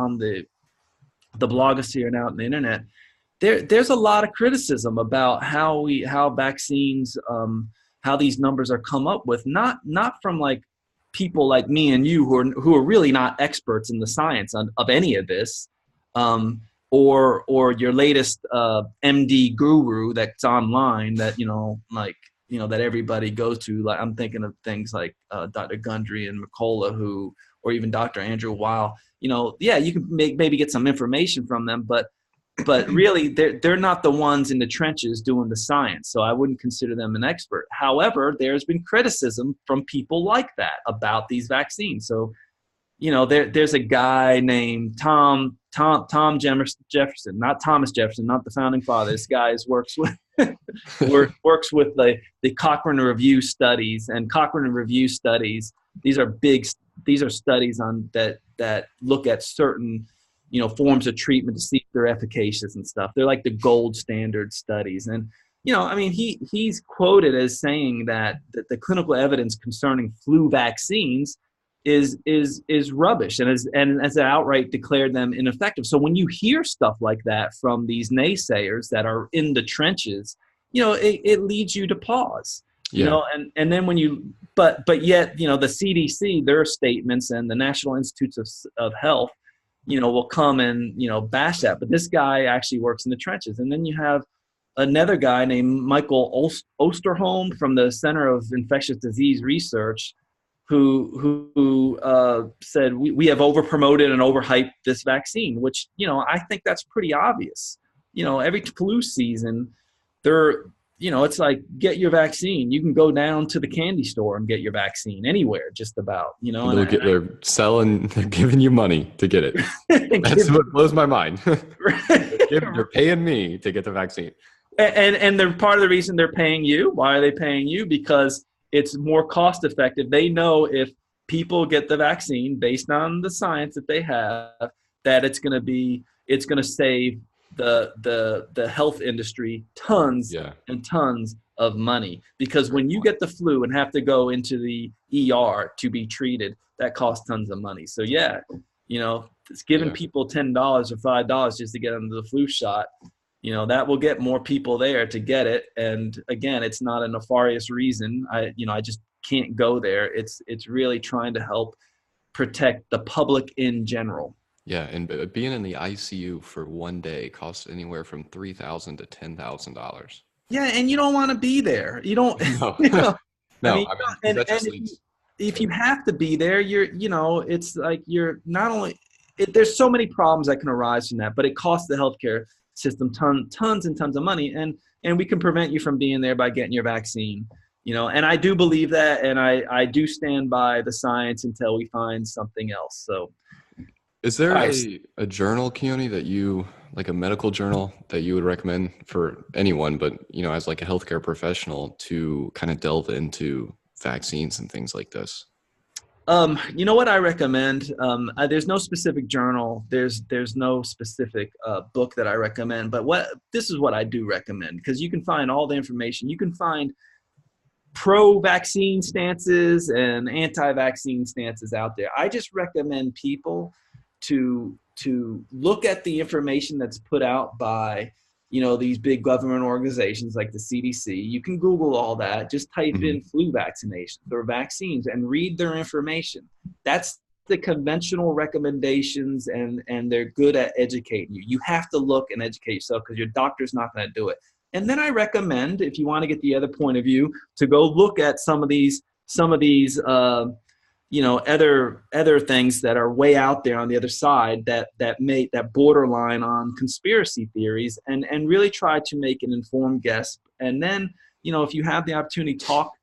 blogosphere and out on the internet, there's a lot of criticism about how vaccines, how these numbers are come up with, not from like people like me and you who are really not experts in the science of any of this, or your latest MD guru that's online that that everybody goes to. Like, I'm thinking of things like Dr. Gundry and McCullough, or even Dr. Andrew Weil. yeah, you can maybe get some information from them, but really they're not the ones in the trenches doing the science. So I wouldn't consider them an expert. However, there's been criticism from people like that about these vaccines. So, there's a guy named Tom Jefferson, not Thomas Jefferson, not the founding father. This guy works with works with the Cochrane Review studies, and Cochrane Review studies. These are studies on that look at certain forms of treatment to see if they're efficacious and stuff. They're like the gold standard studies. And he's quoted as saying that the clinical evidence concerning flu vaccines is rubbish, and as outright declared them ineffective. So when you hear stuff like that from these naysayers that are in the trenches, it leads you to pause. And then when but yet the CDC, their statements, and the National Institutes of Health will come and bash that. But this guy actually works in the trenches. And then you have another guy named Michael Osterholm from the Center of Infectious Disease Research, who said we have overpromoted and overhyped this vaccine, which I think that's pretty obvious. Every flu season, it's like, get your vaccine. You can go down to the candy store and get your vaccine anywhere, just about. They're selling, they're giving you money to get it. That's what blows my mind. They're paying me to get the vaccine. And they're part of the reason they're paying you. Why are they paying you? Because it's more cost effective. They know if people get the vaccine based on the science that they have, that it's going to save the health industry tons and tons of money. Because when you get the flu and have to go into the ER to be treated, that costs tons of money. So it's giving people $10 or $5 just to get them the flu shot. That will get more people there to get it. And again, it's not a nefarious reason. I just can't go there. It's really trying to help protect the public in general. Yeah, and being in the ICU for one day costs anywhere from $3,000 to $10,000. Yeah, and you don't want to be there. You don't. No. If you have to be there, it's like you're not only. There's so many problems that can arise from that, but it costs the healthcare system tons and tons of money, and we can prevent you from being there by getting your vaccine. And I do believe that, and I do stand by the science until we find something else. So. Is there a journal, Keone, that you, like a medical journal, that you would recommend for anyone, but, as like a healthcare professional, to kind of delve into vaccines and things like this? What I recommend, there's no specific journal, there's no specific book that I recommend, but this is what I do recommend, because you can find all the information. You can find pro-vaccine stances and anti-vaccine stances out there. I just recommend people to look at the information that's put out by these big government organizations like the CDC. You can Google all that. Just type in flu vaccinations or vaccines and read their information. That's the conventional recommendations, and they're good at educating you. You have to look and educate yourself, because your doctor's not going to do it. And then I recommend, if you want to get the other point of view, to go look at some of these other things that are way out there on the other side that borderline on conspiracy theories, and really try to make an informed guess. And then, if you have the opportunity, talk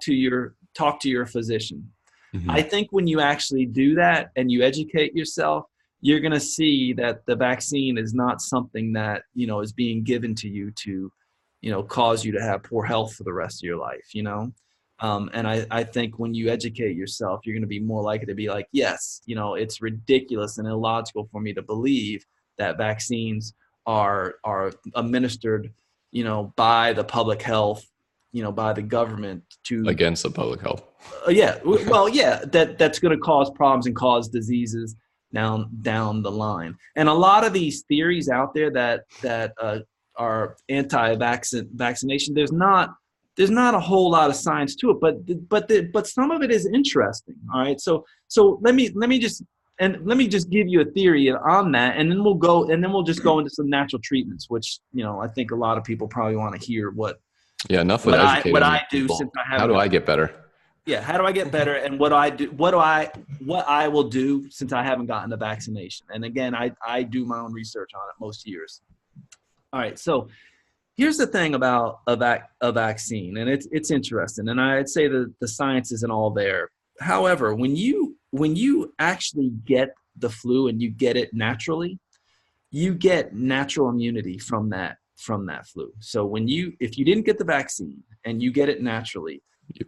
to your physician. Mm-hmm. I think when you actually do that and you educate yourself, you're going to see that the vaccine is not something that, is being given to you to, cause you to have poor health for the rest of your life, And I think when you educate yourself, you're going to be more likely to be like, yes, it's ridiculous and illogical for me to believe that vaccines are administered, by the public health, by the government against the public health. That's going to cause problems and cause diseases down the line. And a lot of these theories out there that are anti-vaccination, there's not a whole lot of science to it, but some of it is interesting. All right. So let me just give you a theory on that, and then we'll just go into some natural treatments, which, I think a lot of people probably want to hear what I do people. Since I have. How do I get better? Yeah, how do I get better, and what do I do? What I will do since I haven't gotten the vaccination? And again, I do my own research on it most years. All right, so here's the thing about a vaccine, and it's interesting, and I'd say that the science isn't all there. However, when you actually get the flu and you get it naturally, you get natural immunity from that flu. So if you didn't get the vaccine and you get it naturally,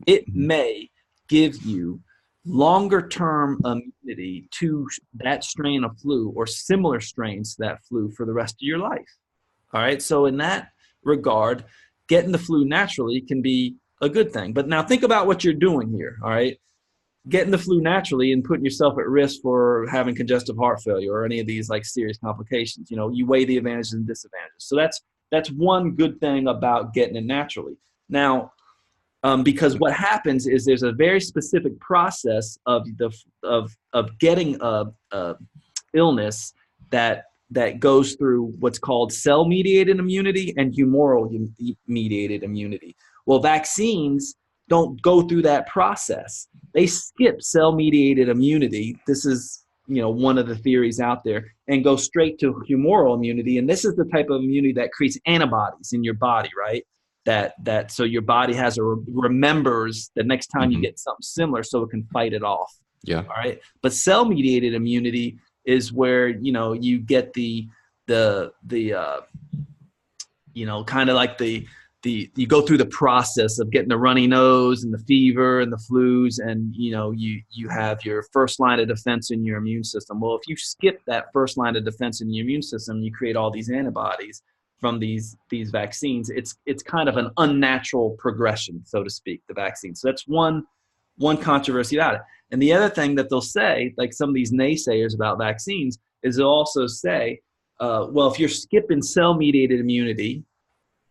it may give you longer term immunity to that strain of flu or similar strains to that flu for the rest of your life. All right. So in that regard, getting the flu naturally can be a good thing. But now think about what you're doing here. All right. Getting the flu naturally and putting yourself at risk for having congestive heart failure or any of these like serious complications. You weigh the advantages and disadvantages. So that's one good thing about getting it naturally. Now, because what happens is there's a very specific process of getting a illness that goes through what's called cell-mediated immunity and humoral-mediated immunity. Well, vaccines don't go through that process. They skip cell-mediated immunity. This is one of the theories out there, and go straight to humoral immunity. And this is the type of immunity that creates antibodies in your body, right? That so your body remembers the next time you get something similar, so it can fight it off. Yeah. All right. But cell-mediated immunity is where you get the kind of like you go through the process of getting the runny nose and the fever and the flus, and you have your first line of defense in your immune system. Well, if you skip that first line of defense in your immune system, you create all these antibodies from these vaccines. It's kind of an unnatural progression, so to speak, the vaccine. So that's one controversy about it. And the other thing that they'll say, like some of these naysayers about vaccines, is they'll also say, well, if you're skipping cell-mediated immunity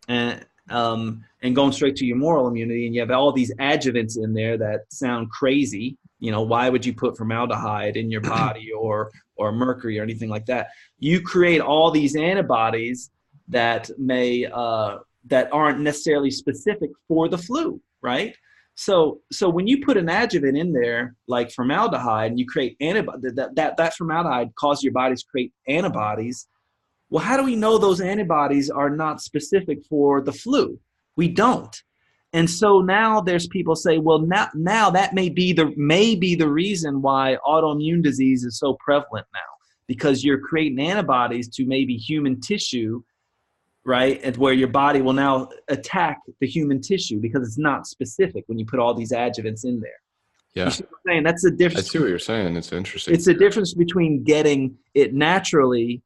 and going straight to your humoral immunity, and you have all these adjuvants in there that sound crazy, why would you put formaldehyde in your body or mercury or anything like that? You create all these antibodies that that aren't necessarily specific for the flu, right? So when you put an adjuvant in there like formaldehyde and you create antibody, that formaldehyde causes your bodies to create antibodies. Well, how do we know those antibodies are not specific for the flu? We don't. And so now there's people say, well, now that may be the reason why autoimmune disease is so prevalent now, because you're creating antibodies to maybe human tissue, right? And where your body will now attack the human tissue because it's not specific when you put all these adjuvants in there. Yeah. You see what I'm saying? That's the difference. I see what you're saying. It's interesting. It's the difference between getting it naturally,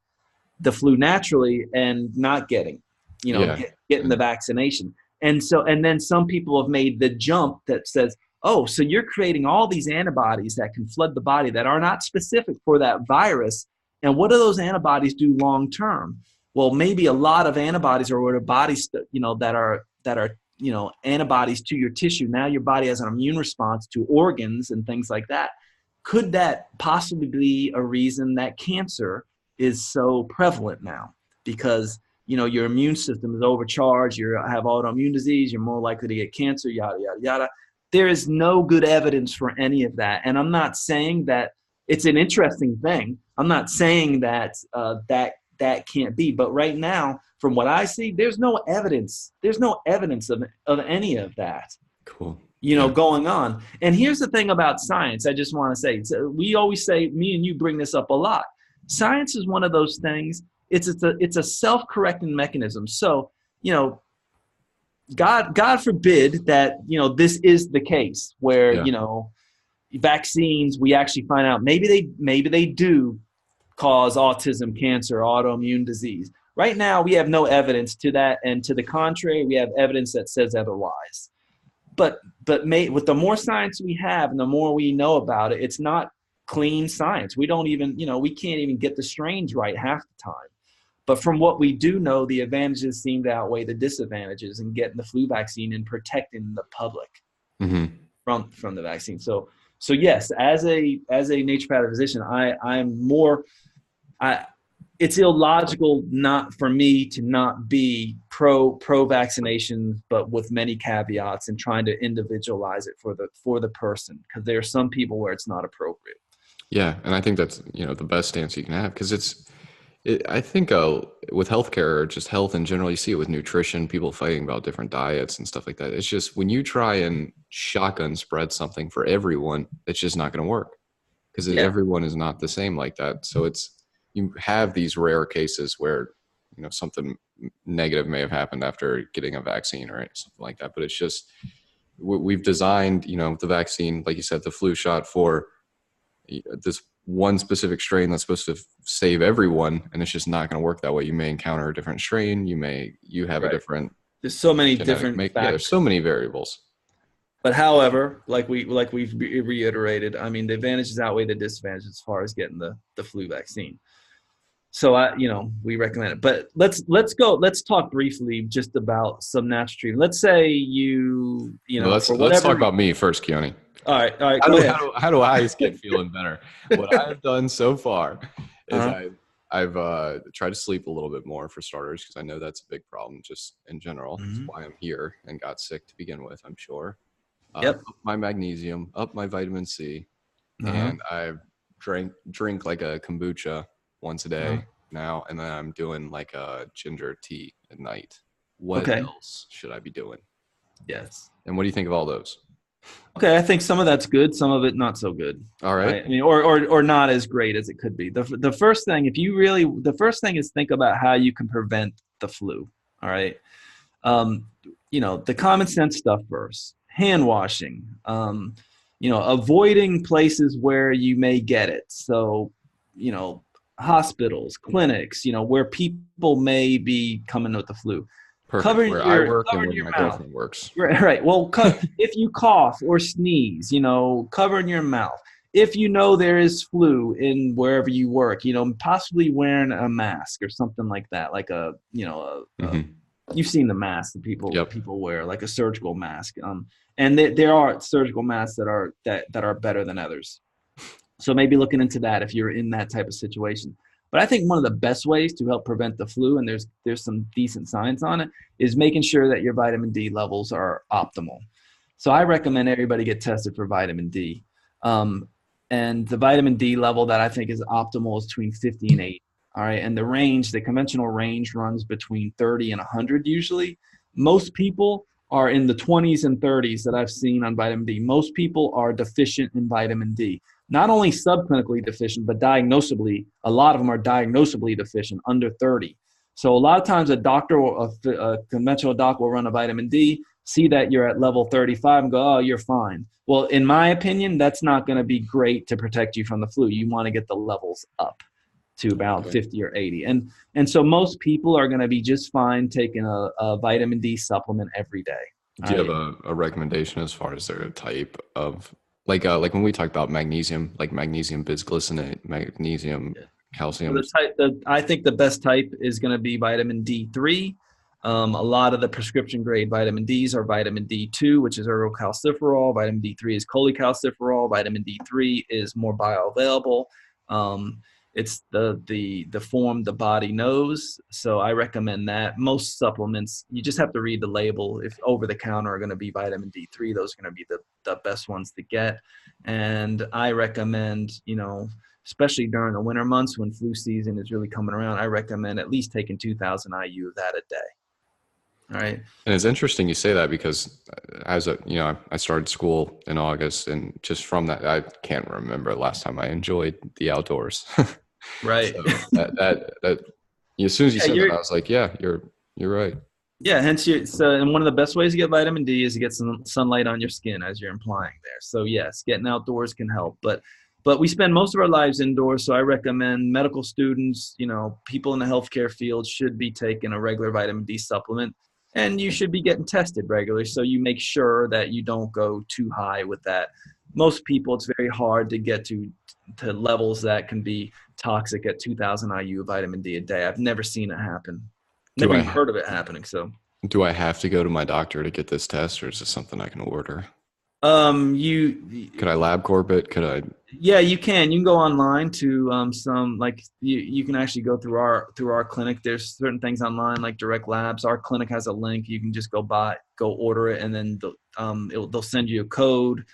the flu naturally, and not getting the vaccination. And then some people have made the jump that says, oh, so you're creating all these antibodies that can flood the body that are not specific for that virus. And what do those antibodies do long term? Well, maybe a lot of antibodies are where the bodies, that are antibodies to your tissue. Now your body has an immune response to organs and things like that. Could that possibly be a reason that cancer is so prevalent now? Because your immune system is overcharged, you have autoimmune disease, you're more likely to get cancer, yada, yada, yada. There is no good evidence for any of that. And I'm not saying that it's an interesting thing. I'm not saying that that can't be. But right now, from what I see, there's no evidence. There's no evidence of any of that. Cool. Going on. And here's the thing about science. I just want to say, we always say, me and you bring this up a lot. Science is one of those things. It's a self-correcting mechanism. So, God forbid that, this is the case where, vaccines, we actually find out maybe they do cause autism, cancer, autoimmune disease. Right now, we have no evidence to that. And to the contrary, we have evidence that says otherwise. But with the more science we have and the more we know about it, it's not clean science. We don't even, we can't even get the strains right half the time. But from what we do know, the advantages seem to outweigh the disadvantages in getting the flu vaccine and protecting the public from the vaccine. So yes, as a naturopathic physician, it's illogical not for me to not be pro vaccination, but with many caveats, and trying to individualize it for the person, because there are some people where it's not appropriate. Yeah, and I think that's, the best stance you can have, because I think with healthcare or just health in general, you see it with nutrition, people fighting about different diets and stuff like that. It's just when you try and shotgun spread something for everyone, it's just not going to work, because Yeah. everyone is not the same like that. So you have these rare cases where, something negative may have happened after getting a vaccine or something like that. But it's just, we've designed, the vaccine, like you said, the flu shot for this one specific strain that's supposed to save everyone, and it's just not going to work that way. You may encounter a different strain. You have a Right. different There's so many genetic different make. Yeah, there's factors. so many variables. But however, like we've reiterated, I mean, the advantages outweigh the disadvantages as far as getting the flu vaccine. So we recommend it. But let's talk briefly just about some natural treatment. Let's say Well, for let's whatever talk about me first, Keone. all right, go ahead. How do I get feeling better? What I've done so far is Uh-huh. I've tried to sleep a little bit more for starters, because I know that's a big problem just in general. It's Hmm. why I'm here and got sick to begin with, I'm sure. Yep. Up my magnesium, up my vitamin C, Uh-huh. and I drink like a kombucha once a Uh-huh. day now, and then I'm doing like a ginger tea at night. What Okay. else should I be doing? Yes. And what do you think of all those? Okay, I think some of that's good, some of it not so good. All right. Right? I mean, or not as great as it could be. The first thing, the first thing is think about how you can prevent the flu. All right. Um, the common sense stuff first. Hand washing. Avoiding places where you may get it. So, you know, hospitals, clinics, where people may be coming with the flu. Perfect. Where I work and Covering where your my mouth. girlfriend works. Right, right. Well, if you cough or sneeze, covering your mouth. If you know there is flu in wherever you work, possibly wearing a mask or something like that, like Hmm. you've seen the mask that Yep. people wear, like a surgical mask. And there are surgical masks that are better than others. So maybe looking into that if you're in that type of situation. But I think one of the best ways to help prevent the flu, and there's some decent science on it, is making sure that your vitamin D levels are optimal. So I recommend everybody get tested for vitamin D. Um, and the vitamin D level that I think is optimal is between 50 and 80. All right. And the conventional range runs between 30 and 100 usually. Most people are in the 20s and 30s that I've seen on vitamin D. Most people are deficient in vitamin D. Not only subclinically deficient, but diagnosably, a lot of them are diagnosably deficient under 30. So a lot of times a conventional doc will run a vitamin D, see that you're at level 35 and go, oh, you're fine. Well, in my opinion, that's not going to be great to protect you from the flu. You want to get the levels up to about Okay. 50 or 80. And so most people are going to be just fine taking a vitamin D supplement every day. All Do you have right. a recommendation as far as their type of, like when we talk about magnesium, like magnesium bisglycinate, magnesium Yeah. So calcium? I think the best type is going to be vitamin D3. A lot of the prescription grade vitamin Ds are vitamin D2, which is ergocalciferol. Vitamin D3 is cholecalciferol. Vitamin D3 is more bioavailable. Um, it's the form the body knows. So I recommend that. Most supplements, you just have to read the label. If over the counter are going to be vitamin D3, those are going to be the best ones to get. And I recommend, especially during the winter months when flu season is really coming around, I recommend at least taking 2,000 IU of that a day. All right. And it's interesting you say that, because I started school in August, and just from that, I can't remember the last time I enjoyed the outdoors. Right. So that as soon as you Yeah, said that, I was like, yeah, you're right. yeah. Hence, and one of the best ways to get vitamin D is to get some sunlight on your skin, as you're implying there. So yes, getting outdoors can help, but we spend most of our lives indoors. So I recommend medical students, people in the healthcare field should be taking a regular vitamin D supplement, and you should be getting tested regularly so you make sure that you don't go too high with that. Most people, it's very hard to get to levels that can be toxic at 2,000 IU of vitamin D a day. I've never seen it happen. Do Never I even ha- heard of it happening. So do I have to go to my doctor to get this test, or is this something I can order? You Could I LabCorp it? Could I? Yeah, you can. You can go online to some like you can actually go through our clinic. There's certain things online like Direct Labs. Our clinic has a link. You can just go order it, and then they'll send you a code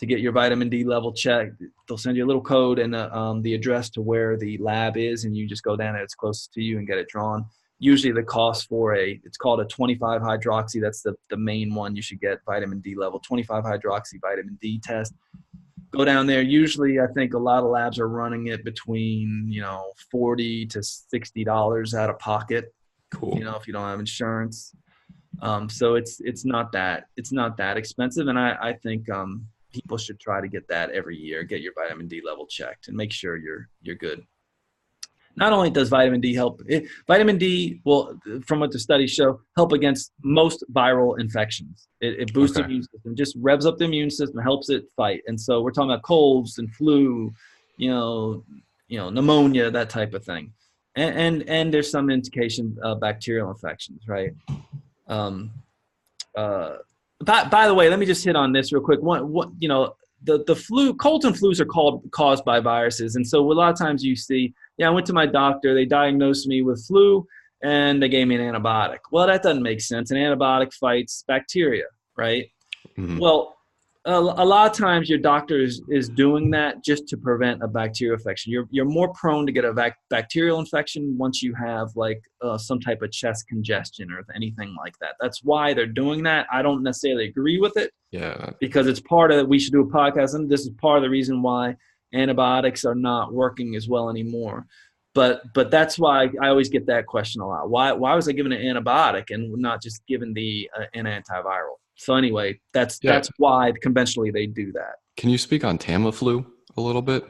to get your vitamin D level checked. They'll send you a little code and the address to where the lab is, and you just go down there. It's closest to you and get it drawn. Usually the cost for it's called a 25 hydroxy. That's the main one you should get, vitamin D level, 25 hydroxy vitamin D test. Go down there. Usually I think a lot of labs are running it between, $40 to $60 out of pocket, Cool. if you don't have insurance. So it's not that expensive. And I think people should try to get that every year, get your vitamin D level checked and make sure you're good. Not only does vitamin D help, vitamin D will, from what the studies show, help against most viral infections. It boosts the immune system, just revs up the immune system, helps it fight. And so we're talking about colds and flu, pneumonia, that type of thing. And there's some indication of bacterial infections, right? By the way, let me just hit on this real quick. The flu, colds and flus are caused by viruses. And so a lot of times you see, I went to my doctor, they diagnosed me with flu, and they gave me an antibiotic. Well, that doesn't make sense. An antibiotic fights bacteria, right? Mm-hmm. Well, a lot of times your doctor is doing that just to prevent a bacterial infection. You're more prone to get a bacterial infection once you have some type of chest congestion or anything like that. That's why they're doing that. I don't necessarily agree with it. Yeah. Because it's part of, we should do a podcast, and this is part of the reason why antibiotics are not working as well anymore. But that's why I always get that question a lot. Why was I given an antibiotic and not just given an antiviral? So anyway, that's why conventionally they do that. Can you speak on Tamiflu a little bit?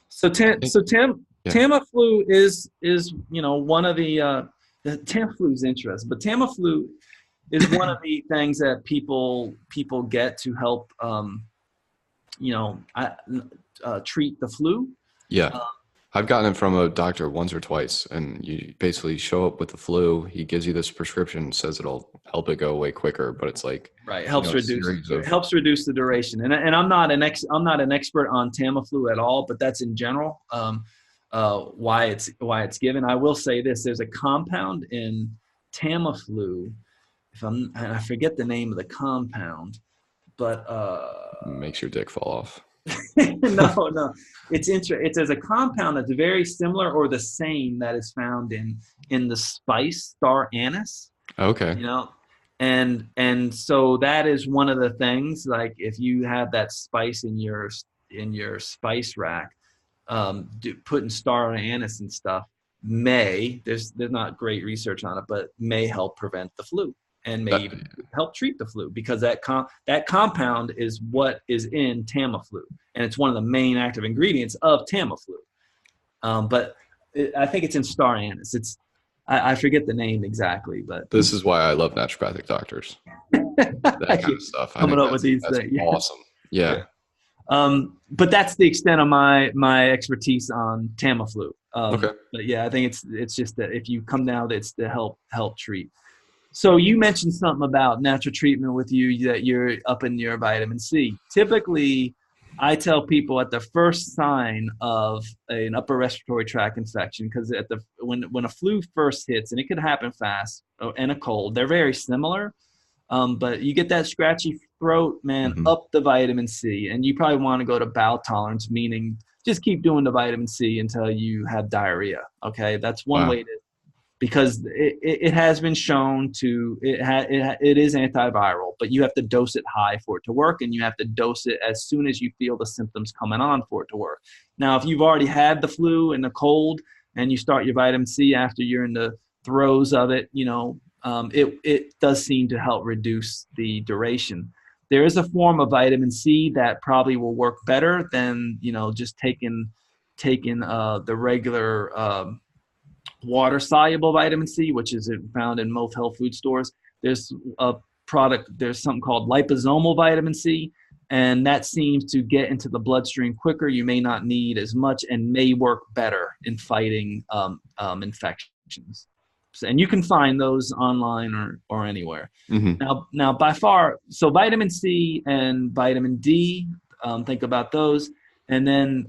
So Tamiflu is one of the Tamiflu is interesting, but Tamiflu is one of the things that people get to help treat the flu. Yeah. I've gotten it from a doctor once or twice, and you basically show up with the flu. He gives you this prescription, says it'll help it go away quicker, but it's like helps reduce the duration. And I'm not an expert on Tamiflu at all, but that's in general why it's given. I will say this: there's a compound in Tamiflu. I forget the name of the compound, but makes your dick fall off. No, it's a compound that's very similar or the same that is found in the spice star anise. Okay. And so that is one of the things, like if you have that spice in your spice rack, putting star anise and stuff there's not great research on it, but may help prevent the flu and may even help treat the flu, because that compound is what is in Tamiflu, and it's one of the main active ingredients of Tamiflu. But I think it's in star anise. I forget the name exactly, but this is why I love naturopathic doctors. That kind of stuff. Coming up with these things. Awesome. Yeah. But that's the extent of my expertise on Tamiflu. Okay. But yeah, I think it's just that if you come down, it's to help treat. So you mentioned something about natural treatment with you, that you're up in your vitamin C. Typically, I tell people at the first sign of an upper respiratory tract infection, because when a flu first hits, and it could happen fast, and a cold, they're very similar. But you get that scratchy throat, man, up the vitamin C. And you probably want to go to bowel tolerance, meaning just keep doing the vitamin C until you have diarrhea. Okay, that's one way to, because it has been shown to, it is antiviral, but you have to dose it high for it to work, and you have to dose it as soon as you feel the symptoms coming on for it to work. Now, if you've already had the flu and the cold, and you start your vitamin C after you're in the throes of it, it does seem to help reduce the duration. There is a form of vitamin C that probably will work better than just taking the regular water soluble vitamin C, which is found in most health food stores. There's something called liposomal vitamin C, and that seems to get into the bloodstream quicker. You may not need as much and may work better in fighting infections. And you can find those online or anywhere. Hmm. Now by far, so vitamin C and vitamin D, think about those. And then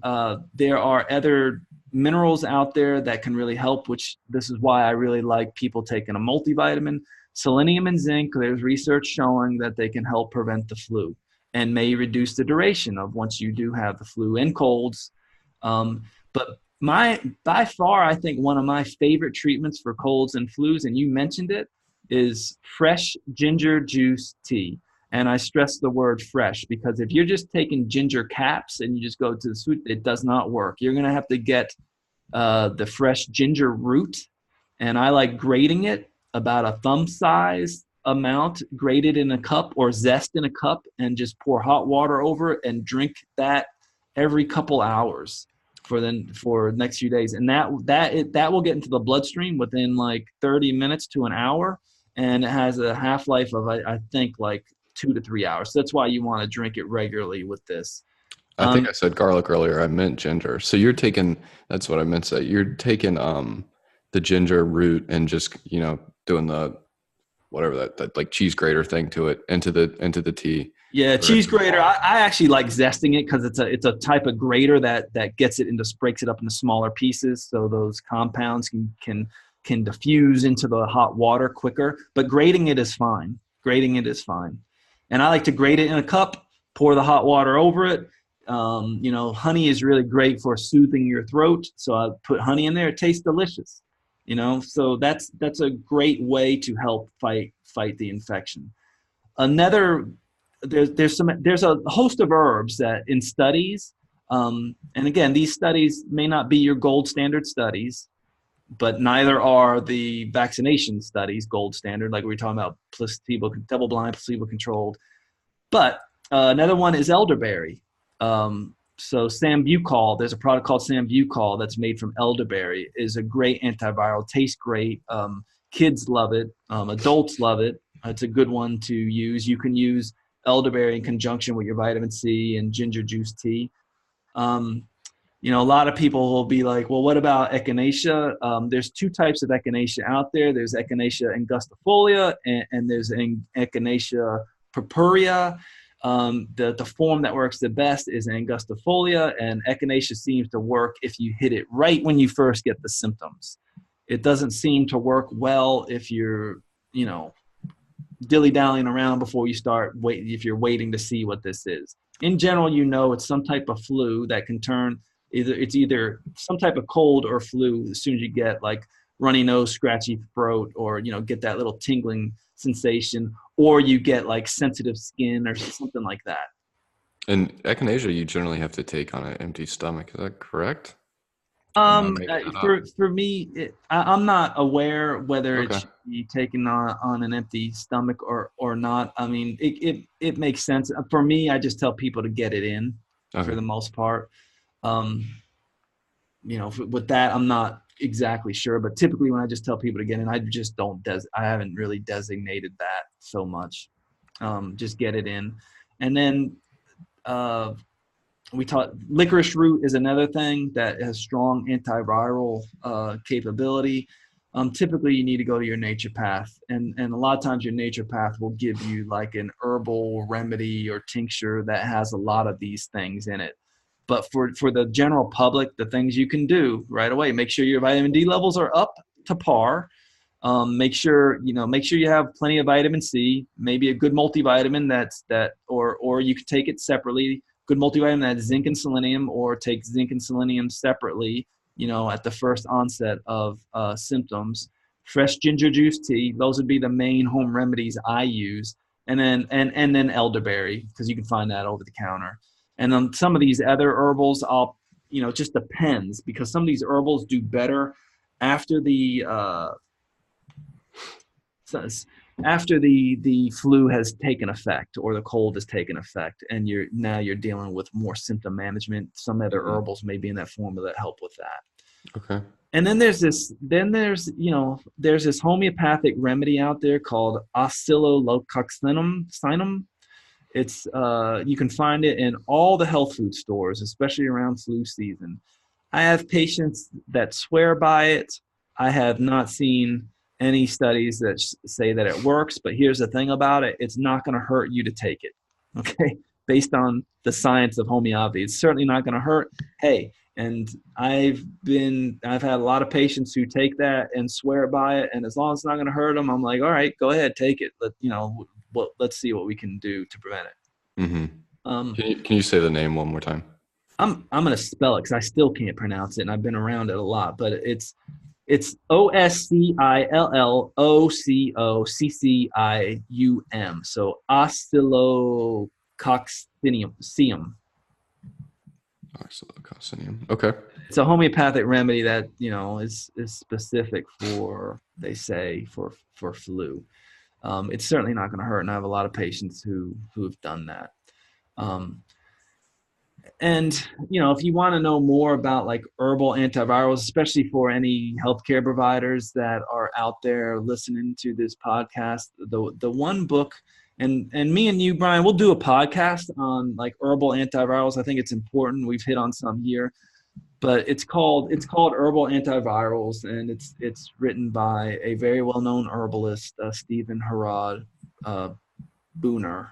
there are other minerals out there that can really help, which this is why I really like people taking a multivitamin. Selenium and zinc, there's research showing that they can help prevent the flu and may reduce the duration of once you do have the flu and colds. But by far, I think one of my favorite treatments for colds and flus, and you mentioned it, is fresh ginger juice tea. And I stress the word fresh because if you're just taking ginger caps and you just go to the sweet, it does not work. You're going to have to get the fresh ginger root, and I like grating it about a thumb size amount, grated in a cup or zest in a cup, and just pour hot water over it and drink that every couple hours for the next few days, and that will get into the bloodstream within like 30 minutes to an hour, and it has a half life of I think like 2 to 3 hours. So that's why you want to drink it regularly with this. I think I said garlic earlier. I meant ginger. So you're taking, that's what I meant to say. You're taking the ginger root and just, doing the whatever that like cheese grater thing to it into the tea Yeah, or cheese into the grater. water. I actually like zesting it because it's a type of grater that gets it into breaks it up into smaller pieces, so those compounds can diffuse into the hot water quicker. But grating it is fine. Grating it is fine, and I like to grate it in a cup, pour the hot water over it. Honey is really great for soothing your throat, so I put honey in there. It tastes delicious. So that's a great way to help fight the infection. Another there's a host of herbs that in studies, and again, these studies may not be your gold standard studies, but neither are the vaccination studies gold standard, like we were talking about, placebo, double blind, placebo controlled. But another one is elderberry. So Sambucol, there's a product called Sambucol that's made from elderberry, is a great antiviral, tastes great. Kids love it. Adults love it. It's a good one to use. You can use elderberry in conjunction with your vitamin C and ginger juice tea. Um, a lot of people will be like, well, what about echinacea? There's two types of echinacea out there. There's echinacea angustifolia and there's echinacea purpurea. The form that works the best is angustifolia, and echinacea seems to work if you hit it right when you first get the symptoms. It doesn't seem to work well if you're, dilly-dallying around before you start if you're waiting to see what this is. In general, it's some type of flu that can turn either some type of cold or flu as soon as you get like runny nose, scratchy throat, or get that little tingling sensation, or you get like sensitive skin or something like that. And echinacea, you generally have to take on an empty stomach. Is that correct? Or am I making that up? For me, I'm not aware whether it Okay. should be taken on an empty stomach or not. I mean, it makes sense for me. I just tell people to get it in for Okay. the most part. Um, with that, I'm not exactly sure, but typically when I just tell people to get in, I just don't I haven't really designated that so much. Just get it in, and then uh, we taught licorice root is another thing that has strong antiviral capability. Typically, you need to go to your naturopath, and a lot of times your naturopath will give you like an herbal remedy or tincture that has a lot of these things in it. But for the general public, the things you can do right away: make sure your vitamin D levels are up to par. Make sure you have plenty of vitamin C. Maybe a good multivitamin or you could take it separately. Good multivitamin that's zinc and selenium, or take zinc and selenium separately. At the first onset of symptoms. Fresh ginger juice tea. Those would be the main home remedies I use, and then elderberry, because you can find that over the counter. And then some of these other herbals, it just depends, because some of these herbals do better after the flu has taken effect or the cold has taken effect, and you're dealing with more symptom management. Some other Mhm. herbals may be in that formula that help with that. Okay. And then there's this homeopathic remedy out there called Oscillolococcinum. It's you can find it in all the health food stores, especially around flu season. I have patients that swear by it. I have not seen any studies that say that it works, but here's the thing about it. It's not going to hurt you to take it. Okay. Based on the science of homeopathy, it's certainly not going to hurt. Hey, and I've had a lot of patients who take that and swear by it. And as long as it's not going to hurt them, I'm like, all right, go ahead, take it. Let's see what we can do to prevent it. Mm-hmm. Um, Can you say the name one more time? I'm going to spell it because I still can't pronounce it, and I've been around it a lot. But it's Oscillococcium. So Oscillococcium. Oscillococcium. Okay. It's a homeopathic remedy that is specific for, they say, for flu. It's certainly not going to hurt, and I have a lot of patients who have done that. And if you want to know more about like herbal antivirals, especially for any healthcare providers that are out there listening to this podcast, the one book, and me and you, Brian, we'll do a podcast on like herbal antivirals. I think it's important. We've hit on some here, but it's called Herbal Antivirals, and it's written by a very well-known herbalist, Stephen Herod Buhner, Buhner.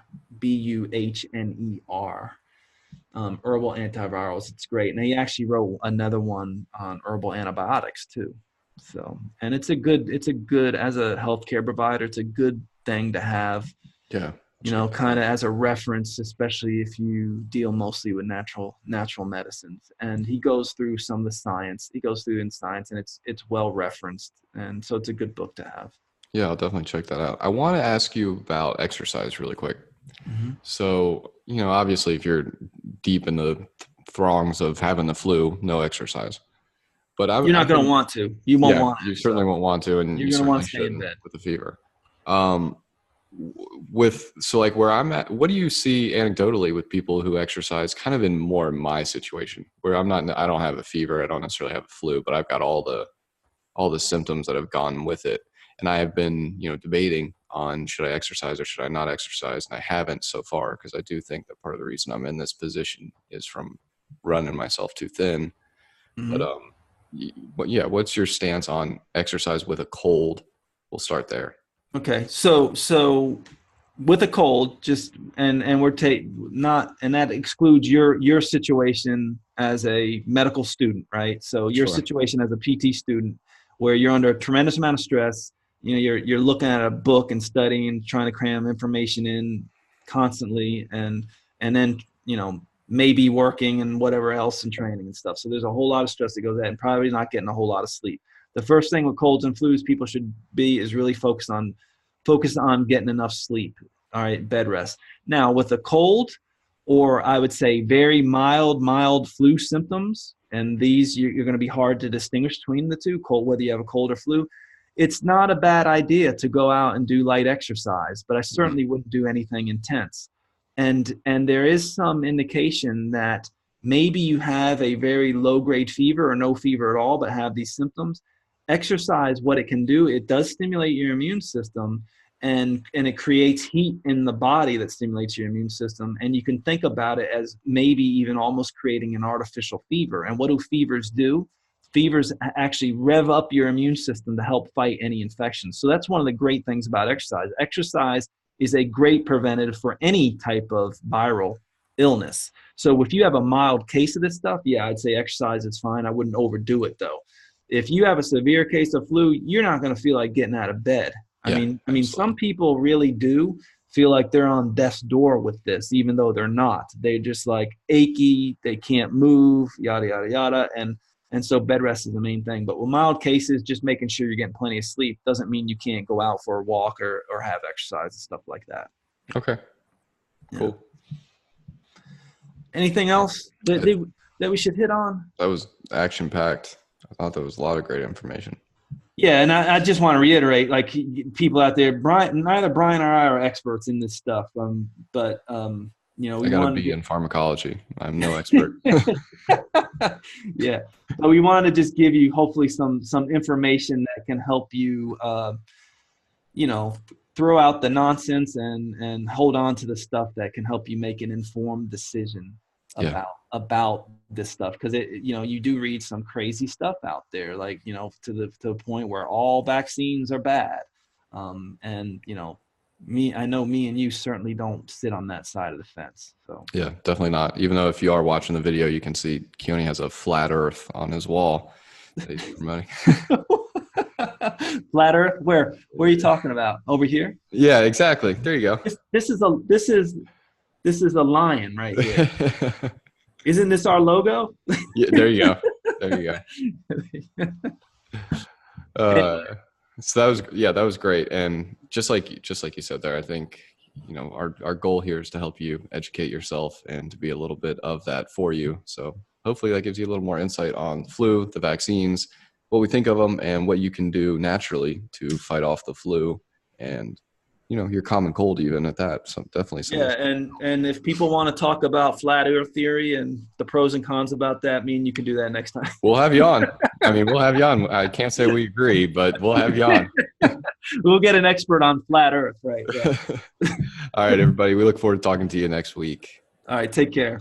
Herbal antivirals. It's great. And he actually wrote another one on herbal antibiotics too. So, and it's a good, as a healthcare provider, it's a good thing to have, Yeah. kind of as a reference, especially if you deal mostly with natural medicines. And he goes through some of the science. He goes through in science, and it's well referenced. And so it's a good book to have. Yeah, I'll definitely check that out. I want to ask you about exercise really quick. Mm-hmm. So, obviously if you're deep in the throngs of having the flu, no exercise. But you're not going to want to. You won't want to. You certainly won't want to, and you're you going to want certainly to stay in shouldn't bed. with the fever. So like where I'm at, what do you see anecdotally with people who exercise kind of in my situation where I don't have a fever, I don't necessarily have a flu, but I've got all the symptoms that have gone with it. And I have been, debating on should I exercise or should I not exercise? And I haven't so far, because I do think that part of the reason I'm in this position is from running myself too thin. Mm-hmm. But what's your stance on exercise with a cold? We'll start there. Okay. So with a cold, just, and we're and that excludes your situation as a medical student, right? So your Sure. situation as a PT student, where you're under a tremendous amount of stress, you're looking at a book and studying, trying to cram information in constantly, and then maybe working and whatever else and training and stuff. So there's a whole lot of stress that goes in, and probably not getting a whole lot of sleep. The first thing with colds and flus people should be is really focus on getting enough sleep. All right, bed rest. Now with a cold, or I would say very mild flu symptoms, and these you're going to be hard to distinguish between the two, cold, whether you have a cold or flu, it's not a bad idea to go out and do light exercise, but I certainly wouldn't do anything intense. And there is some indication that maybe you have a very low-grade fever or no fever at all, but have these symptoms. Exercise, what it can do, it does stimulate your immune system, and it creates heat in the body that stimulates your immune system. And you can think about it as maybe even almost creating an artificial fever. And what do fevers do? Fevers actually rev up your immune system to help fight any infections. So that's one of the great things about exercise. Exercise is a great preventative for any type of viral illness. So if you have a mild case of this stuff, yeah, I'd say exercise is fine. I wouldn't overdo it though. If you have a severe case of flu, you're not going to feel like getting out of bed. I mean, some people really do feel like they're on death's door with this, even though they're not. They're just like achy, they can't move, yada, yada, yada. And so bed rest is the main thing. But with mild cases, just making sure you're getting plenty of sleep doesn't mean you can't go out for a walk or have exercise and stuff like that. Okay. Cool. Yeah. Anything else that we should hit on? That was action-packed. I thought there was a lot of great information. Yeah, and I just want to reiterate, like people out there, neither Brian or I are experts in this stuff, but we gotta be in pharmacology. I'm no expert. Yeah, but we want to just give you hopefully some information that can help you, throw out the nonsense and hold on to the stuff that can help you make an informed decision about about this stuff, because you do read some crazy stuff out there, like, to the point where all vaccines are bad. And I know me and you certainly don't sit on that side of the fence. So Yeah, definitely not. Even though if you are watching the video, you can see Keone has a flat Earth on his wall that he's promoting. flat Earth, where are you talking about? Over here? Yeah, exactly. There you go. This is a lion right here. Isn't this our logo? Yeah, there you go. There you go. Anyway. So that was great. And just like you said there, I think, our goal here is to help you educate yourself and to be a little bit of that for you. So hopefully that gives you a little more insight on flu, the vaccines, what we think of them, and what you can do naturally to fight off the flu and, your common cold even at that. So definitely Yeah, and if people want to talk about flat Earth theory and the pros and cons about that, you can do that next time. We'll have you on. I mean, we'll have you on. I can't say we agree, but we'll have you on. We'll get an expert on flat Earth, right? Yeah. All right, everybody. We look forward to talking to you next week. All right, take care.